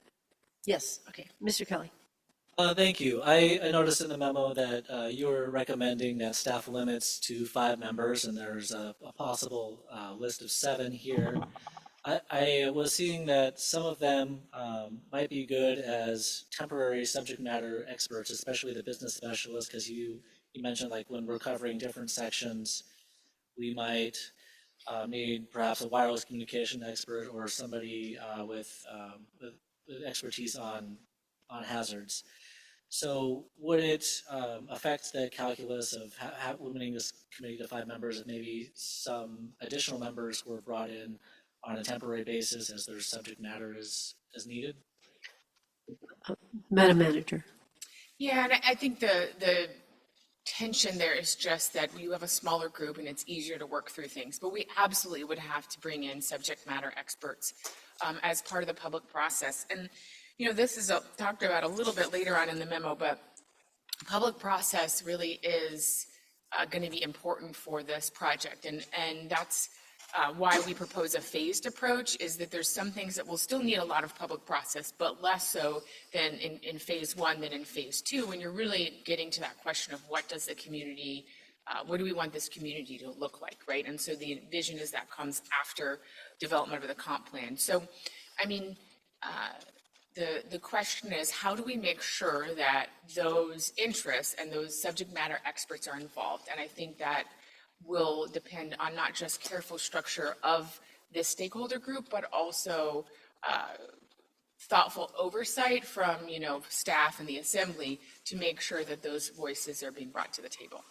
Yes, okay. Mr. Kelly. Thank you. I noticed in the memo that you were recommending that staff limits to 5 members, and there's a possible list of 7 here. I was seeing that some of them might be good as temporary subject matter experts, especially the business specialists, because you mentioned like when we're covering different sections, we might need perhaps a wireless communication expert or somebody with expertise on hazards. So would it affect the calculus of limiting this committee to 5 members if maybe some additional members were brought in on a temporary basis as their subject matter is needed? Madam Manager. Yeah, and I think the tension there is just that you have a smaller group and it's easier to work through things, but we absolutely would have to bring in subject matter experts as part of the public process. And you know, this is talked about a little bit later on in the memo, but public process really is going to be important for this project. And that's why we propose a phased approach, is that there's some things that will still need a lot of public process, but less so than in phase 1 than in phase 2, when you're really getting to that question of what does the community, what do we want this community to look like, right? And so the vision is that comes after development of the comp plan. So, I mean, the question is, how do we make sure that those interests and those subject matter experts are involved? And I think that will depend on not just careful structure of this stakeholder group, but also thoughtful oversight from, you know, staff and the assembly to make sure that those voices are being brought to the table.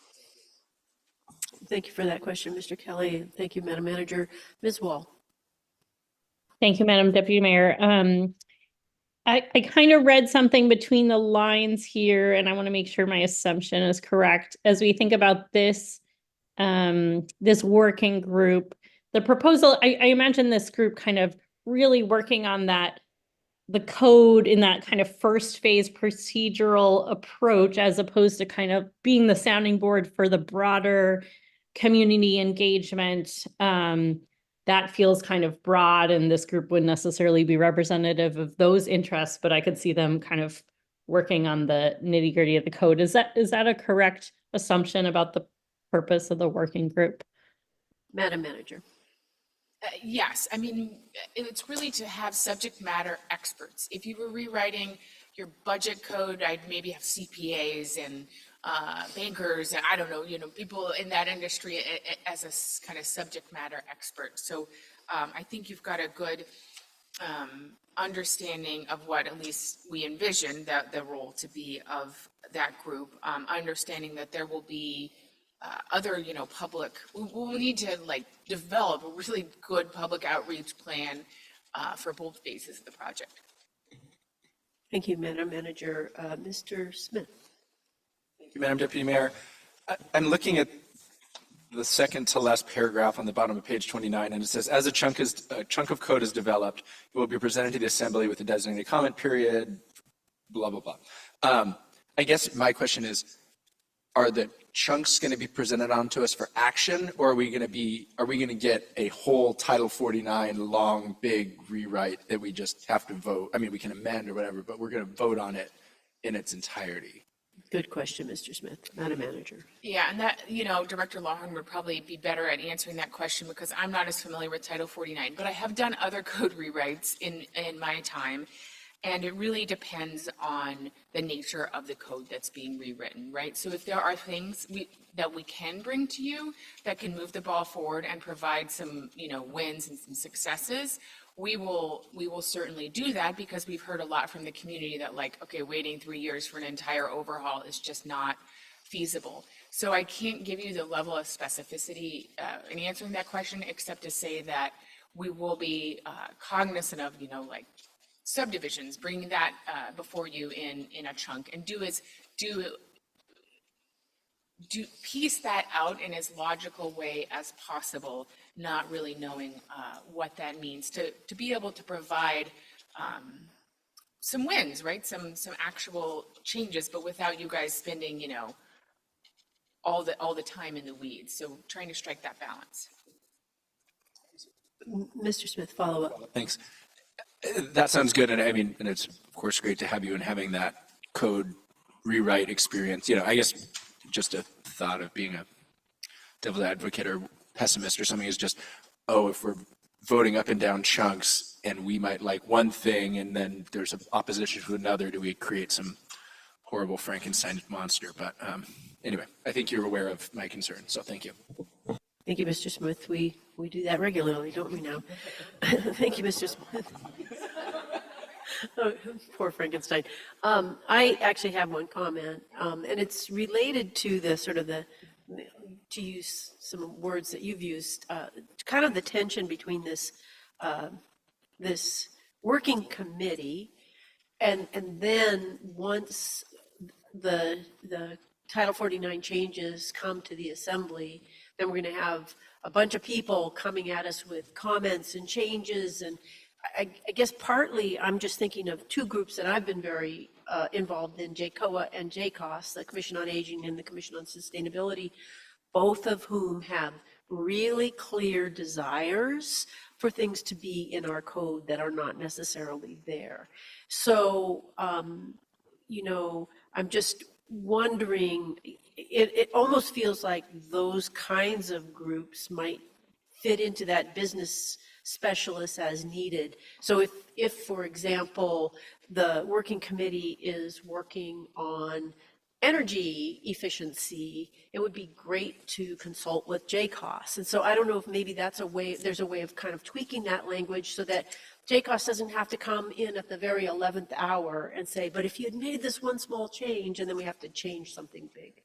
Thank you for that question, Mr. Kelly. Thank you, Madam Manager. Ms. Wall. Thank you, Madam Deputy Mayor. I kind of read something between the lines here, and I want to make sure my assumption is correct. As we think about this, this working group, the proposal, I imagine this group kind of really working on the code in that kind of first phase procedural approach, as opposed to kind of being the sounding board for the broader community engagement. That feels kind of broad, and this group wouldn't necessarily be representative of those interests, but I could see them kind of working on the nitty-gritty of the code. Is that a correct assumption about the purpose of the working group? Madam Manager. Yes, I mean, it's really to have subject matter experts. If you were rewriting your budget code, I'd maybe have CPAs and bankers, and I don't know, people in that industry as a kind of subject matter expert. So I think you've got a good understanding of what at least we envision that the role to be of that group, understanding that there will be other, public, we'll need to develop a really good public outreach plan for both phases of the project. Thank you, Madam Manager. Mr. Smith. Thank you, Madam Deputy Mayor. I'm looking at the second to last paragraph on the bottom of page 29, and it says, as a chunk of code is developed, it will be presented to the Assembly with a designated comment period, blah, blah, blah. I guess my question is, are the chunks going to be presented on to us for action, or are we going to get a whole Title 49 long, big rewrite that we just have to vote? I mean, we can amend or whatever, but we're going to vote on it in its entirety. Good question, Mr. Smith. Madam Manager. Yeah, and that, Director Lawhorn would probably be better at answering that question because I'm not as familiar with Title 49, but I have done other code rewrites in my time. And it really depends on the nature of the code that's being rewritten, right? So if there are things that we can bring to you that can move the ball forward and provide some, wins and some successes, we will certainly do that because we've heard a lot from the community that okay, waiting 3 years for an entire overhaul is just not feasible. So I can't give you the level of specificity in answering that question, except to say that we will be cognizant of, subdivisions, bringing that before you in a chunk, and do piece that out in as logical way as possible, not really knowing what that means to be able to provide some wins, right? Some actual changes, but without you guys spending, all the time in the weeds. So trying to strike that balance. Mr. Smith, follow up. Thanks. That sounds good, and I mean, and it's of course great to have you and having that code rewrite experience. I guess just a thought of being a devil's advocate or pessimist or something is just, if we're voting up and down chunks and we might like one thing and then there's an opposition to another, do we create some horrible Frankenstein monster? But anyway, I think you're aware of my concern, so thank you. Thank you, Mr. Smith. We do that regularly, don't we now? Thank you, Mr. Smith. Oh, poor Frankenstein. I actually have one comment, and it's related to to use some words that you've used, kind of the tension between this working committee and then once the Title 49 changes come to the Assembly, then we're going to have a bunch of people coming at us with comments and changes. And I guess partly I'm just thinking of two groups that I've been very involved in, JCOA and JCOS, the Commission on Aging and the Commission on Sustainability, both of whom have really clear desires for things to be in our code that are not necessarily there. So, I'm just wondering, it almost feels like those kinds of groups might fit into that business specialist as needed. So if for example, the working committee is working on energy efficiency, it would be great to consult with JCOS. And so I don't know if maybe there's a way of kind of tweaking that language so that JCOS doesn't have to come in at the very 11th hour and say, but if you had made this one small change, and then we have to change something big.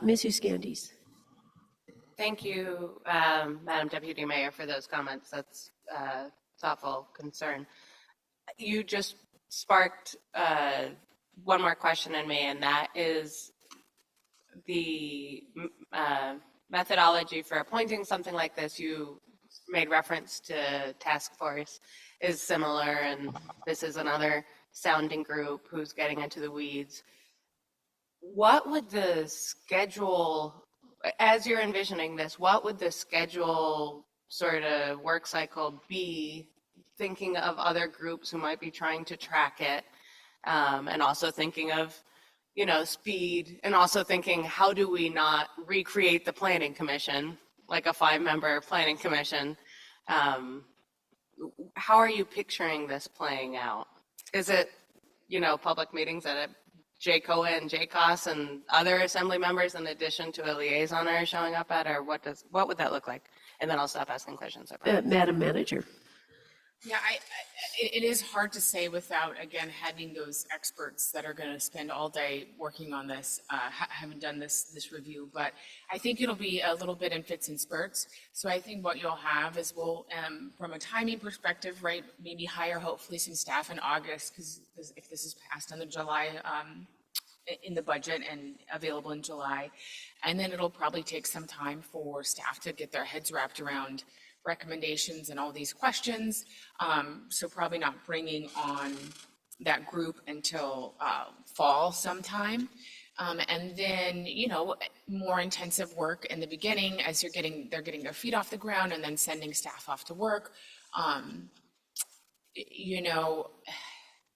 Ms. Uscandies. Thank you, Madam Deputy Mayor, for those comments. That's thoughtful concern. You just sparked one more question in me, and that is the methodology for appointing something like this. You made reference to task force is similar, and this is another sounding group who's getting into the weeds. What would the schedule, as you're envisioning this, what would the schedule sort of work cycle be, thinking of other groups who might be trying to track it, and also thinking of, speed, and also thinking, how do we not recreate the planning commission, like a 5-member planning commission? How are you picturing this playing out? Is it, public meetings at JCOA and JCOS and other assembly members in addition to a liaison are showing up at, or what would that look like? And then I'll stop asking questions. I promise. Madam Manager. Yeah, it is hard to say without, again, having those experts that are going to spend all day working on this, having done this review. But I think it'll be a little bit in fits and spurts. So I think what you'll have is we'll, from a timing perspective, right, maybe hire hopefully some staff in August, because if this is passed in the July, in the budget and available in July. And then it'll probably take some time for staff to get their heads wrapped around recommendations and all these questions. So probably not bringing on that group until fall sometime. And then, more intensive work in the beginning as they're getting their feet off the ground and then sending staff off to work.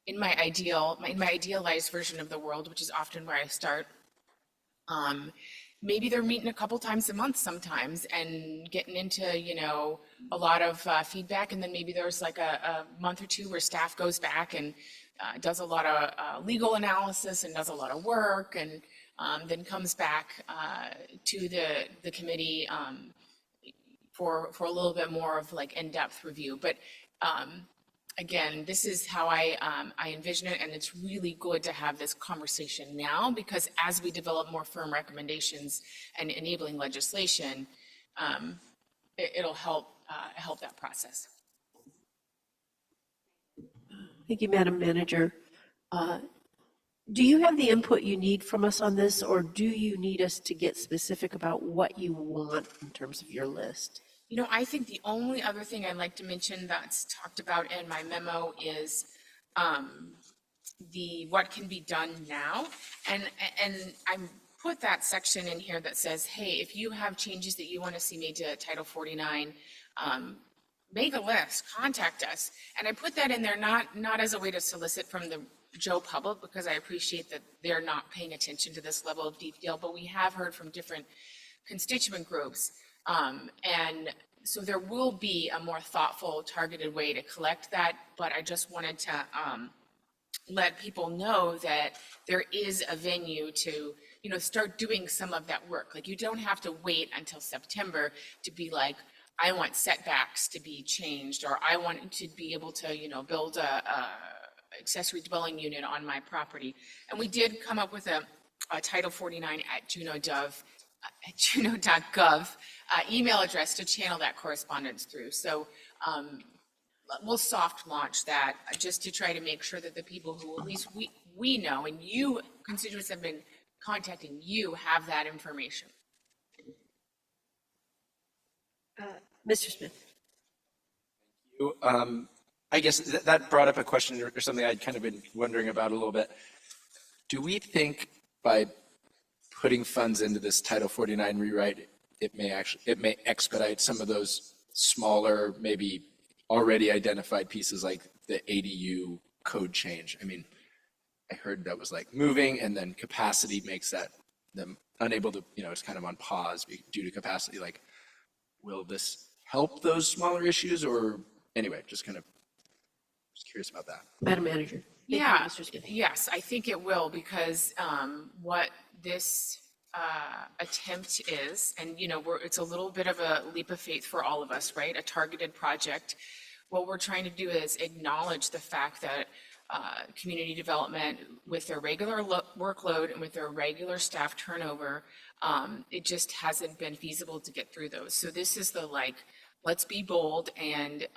In my idealized version of the world, which is often where I start, maybe they're meeting a couple times a month sometimes and getting into, a lot of feedback. And then maybe there's like a month or two where staff goes back and does a lot of legal analysis and does a lot of work, and then comes back to the committee for a little bit more of like in-depth review. But again, this is how I envision it, and it's really good to have this conversation now, because as we develop more firm recommendations and enabling legislation, it'll help that process. Thank you, Madam Manager. Do you have the input you need from us on this, or do you need us to get specific about what you want in terms of your list? I think the only other thing I'd like to mention that's talked about in my memo is the what can be done now. And I put that section in here that says, hey, if you have changes that you want to see made to Title 49, make a list, contact us. And I put that in there not as a way to solicit from the Joe public, because I appreciate that they're not paying attention to this level of detail, but we have heard from different constituent groups. And so there will be a more thoughtful, targeted way to collect that, but I just wanted to let people know that there is a venue to, start doing some of that work. Like, you don't have to wait until September to be like, I want setbacks to be changed, or I want to be able to, build a accessory dwelling unit on my property. And we did come up with a Title 49 at juneau.gov email address to channel that correspondence through. So we'll soft launch that just to try to make sure that the people who at least we know, and you constituents have been contacting you, have that information. Mr. Smith. I guess that brought up a question or something I'd kind of been wondering about a little bit. Do we think by putting funds into this Title 49 rewrite, it may expedite some of those smaller, maybe already identified pieces like the ADU code change? I mean, I heard that was like moving, and then capacity makes them unable to, it's kind of on pause due to capacity. Like, will this help those smaller issues, or anyway, just curious about that. Madam Manager. Thank you, Yeah, Mr. Smith. yes, I think it will, because what this attempt is, and it's a little bit of a leap of faith for all of us, right? A targeted project. What we're trying to do is acknowledge the fact that community development, with their regular workload and with their regular staff turnover, it just hasn't been feasible to get through those. So this is let's be bold and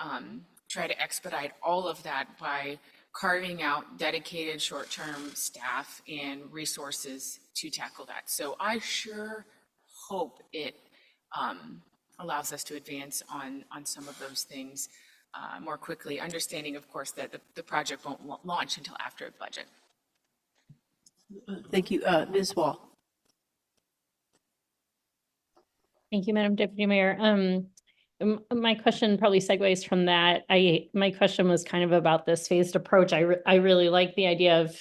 try to expedite all of that by carving out dedicated short-term staff and resources to tackle that. So I sure hope it allows us to advance on some of those things more quickly, understanding, of course, that the project won't launch until after budget. Thank you. Ms. Wall. Thank you, Madam Deputy Mayor. My question probably segues from that. My question was kind of about this phased approach. I really like the idea of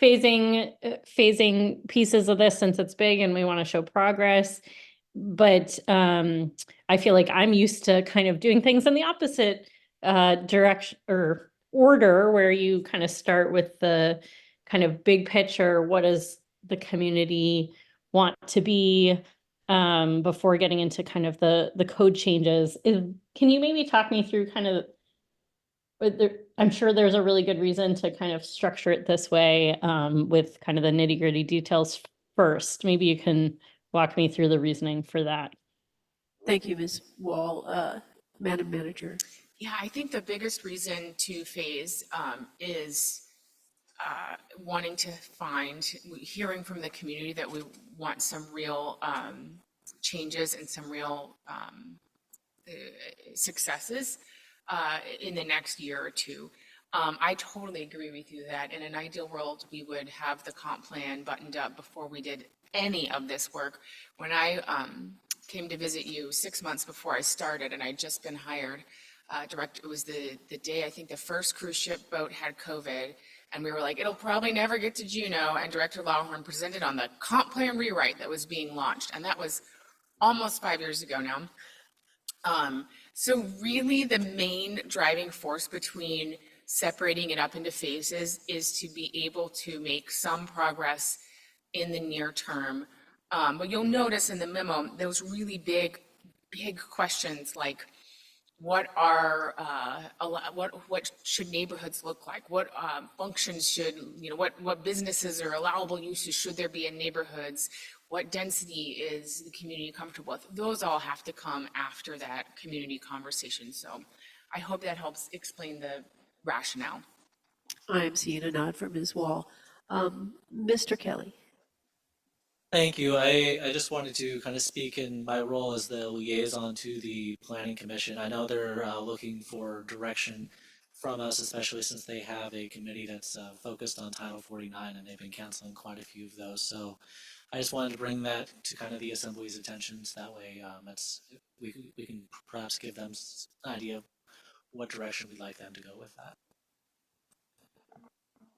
phasing pieces of this since it's big and we want to show progress. But I feel like I'm used to kind of doing things in the opposite direction or order, where you kind of start with the kind of big picture. What does the community want to be before getting into kind of the code changes? Can you maybe talk me through kind of, I'm sure there's a really good reason to kind of structure it this way with kind of the nitty gritty details first. Maybe you can walk me through the reasoning for that. Thank you, Ms. Wall. Madam Manager. Yeah, I think the biggest reason to phase is wanting to hearing from the community that we want some real changes and some real successes in the next year or two. I totally agree with you that in an ideal world, we would have the comp plan buttoned up before we did any of this work. When I came to visit you 6 months before I started, and I'd just been hired, it was the day I think the first cruise ship boat had COVID, and we were like, it'll probably never get to Juneau, and Director Lawhorn presented on the comp plan rewrite that was being launched, and that was almost 5 years ago now. So really the main driving force between separating it up into phases is to be able to make some progress in the near term. But you'll notice in the memo, those really big questions like what should neighborhoods look like? What functions should, what businesses or allowable uses should there be in neighborhoods? What density is the community comfortable with? Those all have to come after that community conversation. So I hope that helps explain the rationale. I am seeing a nod from Ms. Wall. Mr. Kelly. Thank you. I just wanted to kind of speak in my role as the liaison to the Planning Commission. I know they're looking for direction from us, especially since they have a committee that's focused on Title 49, and they've been canceling quite a few of those. So I just wanted to bring that to kind of the Assembly's attention, so that way we can perhaps give them an idea of what direction we'd like them to go with that.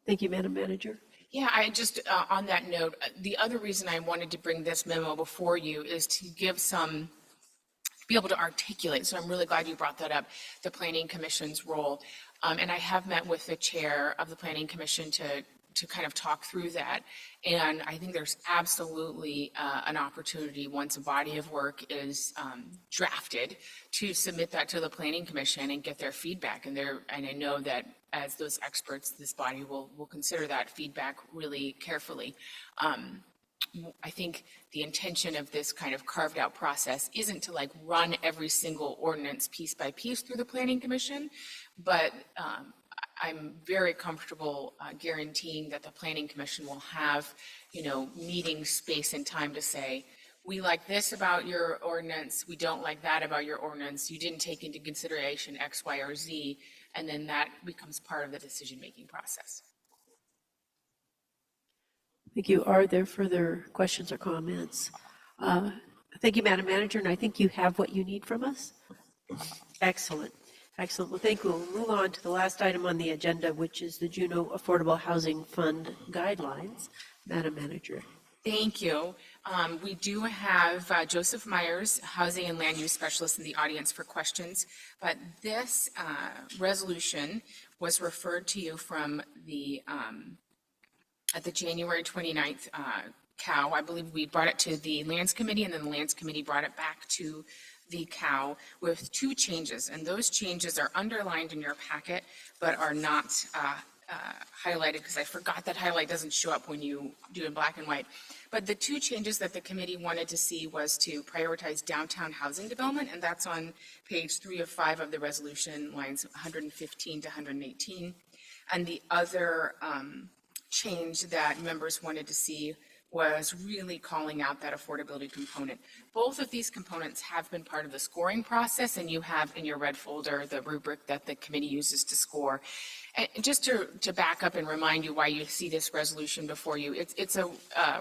Thank you, Madam Manager. Yeah, I just, on that note, the other reason I wanted to bring this memo before you is to give be able to articulate, so I'm really glad you brought that up, the Planning Commission's role. And I have met with the chair of the Planning Commission to kind of talk through that. And I think there's absolutely an opportunity, once a body of work is drafted, to submit that to the Planning Commission and get their feedback. And I know that as those experts, this body will consider that feedback really carefully. I think the intention of this kind of carved out process isn't to like run every single ordinance piece by piece through the Planning Commission, but I'm very comfortable guaranteeing that the Planning Commission will have, meeting space and time to say, we like this about your ordinance, we don't like that about your ordinance, you didn't take into consideration X, Y, or Z, and then that becomes part of the decision-making process. Thank you. Are there further questions or comments? Thank you, Madam Manager, and I think you have what you need from us. Excellent. Excellent. Well, thank you. We'll move on to the last item on the agenda, which is the Juneau Affordable Housing Fund guidelines. Madam Manager. Thank you. We do have Joseph Myers, Housing and Land Use Specialist, in the audience for questions, but this resolution was referred to you from at the January 29th COW. I believe we brought it to the Lands Committee, and then the Lands Committee brought it back to the COW with 2 changes, and those changes are underlined in your packet, but are not highlighted, because I forgot that highlight doesn't show up when you do in black and white. But the 2 changes that the committee wanted to see was to prioritize downtown housing development, and that's on page 3 of 5 of the resolution, lines 115 to 118. And the other change that members wanted to see was really calling out that affordability component. Both of these components have been part of the scoring process, and you have in your red folder the rubric that the committee uses to score. And just to back up and remind you why you see this resolution before you, it's a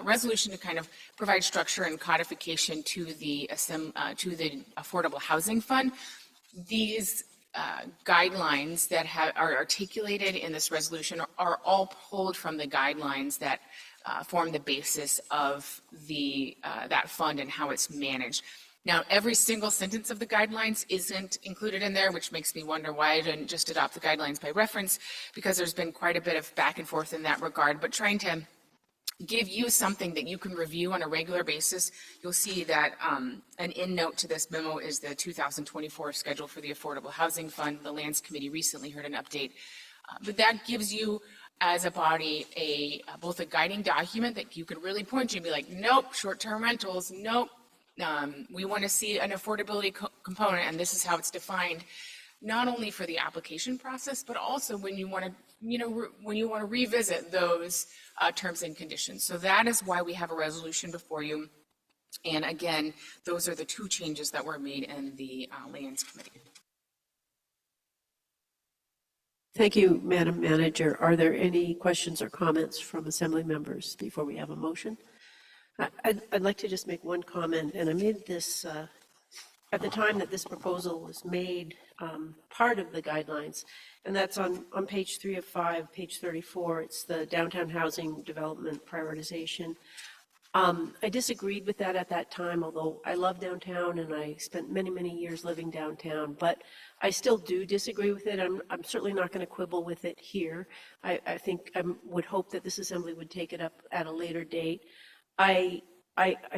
resolution to kind of provide structure and codification to the Affordable Housing Fund. These guidelines that are articulated in this resolution are all pulled from the guidelines that form the basis of that fund and how it's managed. Now, every single sentence of the guidelines isn't included in there, which makes me wonder why I didn't just adopt the guidelines by reference, because there's been quite a bit of back and forth in that regard. But trying to give you something that you can review on a regular basis, you'll see that an end note to this memo is the 2024 schedule for the Affordable Housing Fund. The Lands Committee recently heard an update. But that gives you, as a body, both a guiding document that you can really point to and be like, nope, short-term rentals, nope. We want to see an affordability component, and this is how it's defined, not only for the application process, but also when you want to, revisit those terms and conditions. So that is why we have a resolution before you. And again, those are the two changes that were made in the Lands Committee. Thank you, Madam Manager. Are there any questions or comments from Assembly members before we have a motion? I'd like to just make one comment, and I made this at the time that this proposal was made part of the guidelines, and that's on page 3 of 5, page 34. It's the downtown housing development prioritization. I disagreed with that at that time, although I love downtown and I spent many, many years living downtown, but I still do disagree with it. I'm certainly not going to quibble with it here. I think I would hope that this assembly would take it up at a later date. I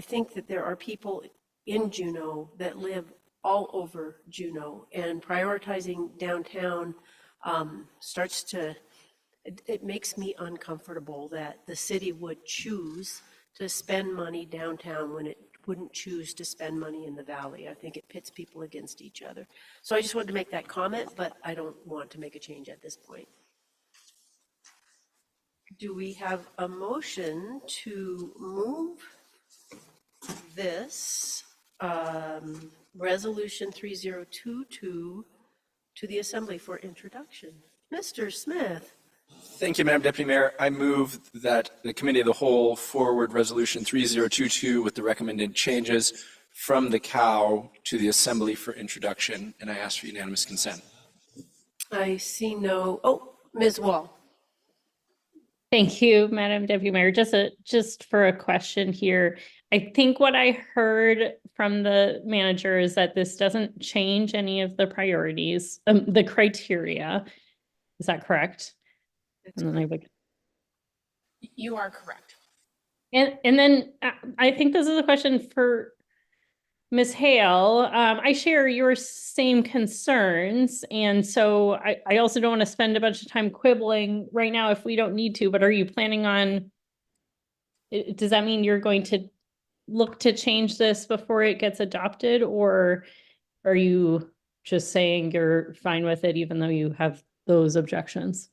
think that there are people in Juneau that live all over Juneau, and prioritizing downtown it makes me uncomfortable that the city would choose to spend money downtown when it wouldn't choose to spend money in the valley. I think it pits people against each other. So I just wanted to make that comment, but I don't want to make a change at this point. Do we have a motion to move this Resolution 3022 to the Assembly for introduction? Mr. Smith. Thank you, Madam Deputy Mayor. I move that the Committee of the Whole forward Resolution 3022 with the recommended changes from the COW to the Assembly for introduction, and I ask for unanimous consent. I see Ms. Wall. Thank you, Madam Deputy Mayor. Just for a question here. I think what I heard from the manager is that this doesn't change any of the priorities, the criteria. Is that correct? And then You are correct. And then I think this is a question for Ms. Hale. I share your same concerns, and so I also don't want to spend a bunch of time quibbling right now if we don't need to, but are you planning on, does that mean you're going to look to change this before it gets adopted, or are you just saying you're fine with it even though you have those objections?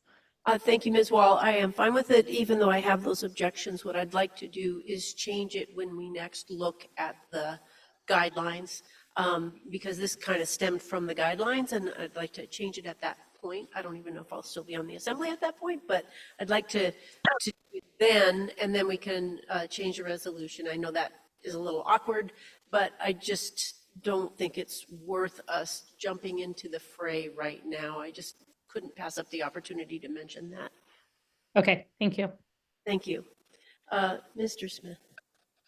Thank you, Ms. Wall. I am fine with it, even though I have those objections. What I'd like to do is change it when we next look at the guidelines, because this kind of stemmed from the guidelines, and I'd like to change it at that point. I don't even know if I'll still be on the Assembly at that point, but I'd like to do it then, and then we can change the resolution. I know that is a little awkward, but I just don't think it's worth us jumping into the fray right now. I just couldn't pass up the opportunity to mention that. Okay, thank you. Thank you. Mr. Smith.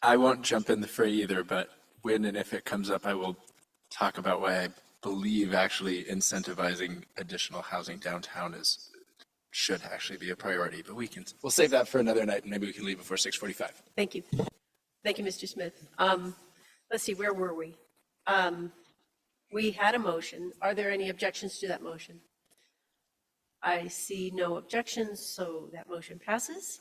I won't jump in the fray either, but when and if it comes up, I will talk about why I believe actually incentivizing additional housing downtown should actually be a priority. But we'll save that for another night, and maybe we can leave before 6:45. Thank you. Thank you, Mr. Smith. Let's see, where were we? We had a motion. Are there any objections to that motion? I see no objections, so that motion passes.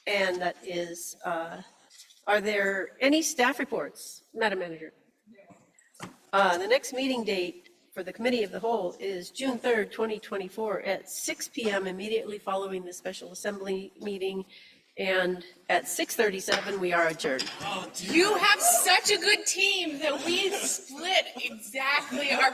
And that is, are there any staff reports, Madam Manager? The next meeting date for the Committee of the Whole is June 3rd, 2024 at 6 p.m. immediately following the special assembly meeting. And at 6:37, we are adjourned. You have such a good team that we split exactly our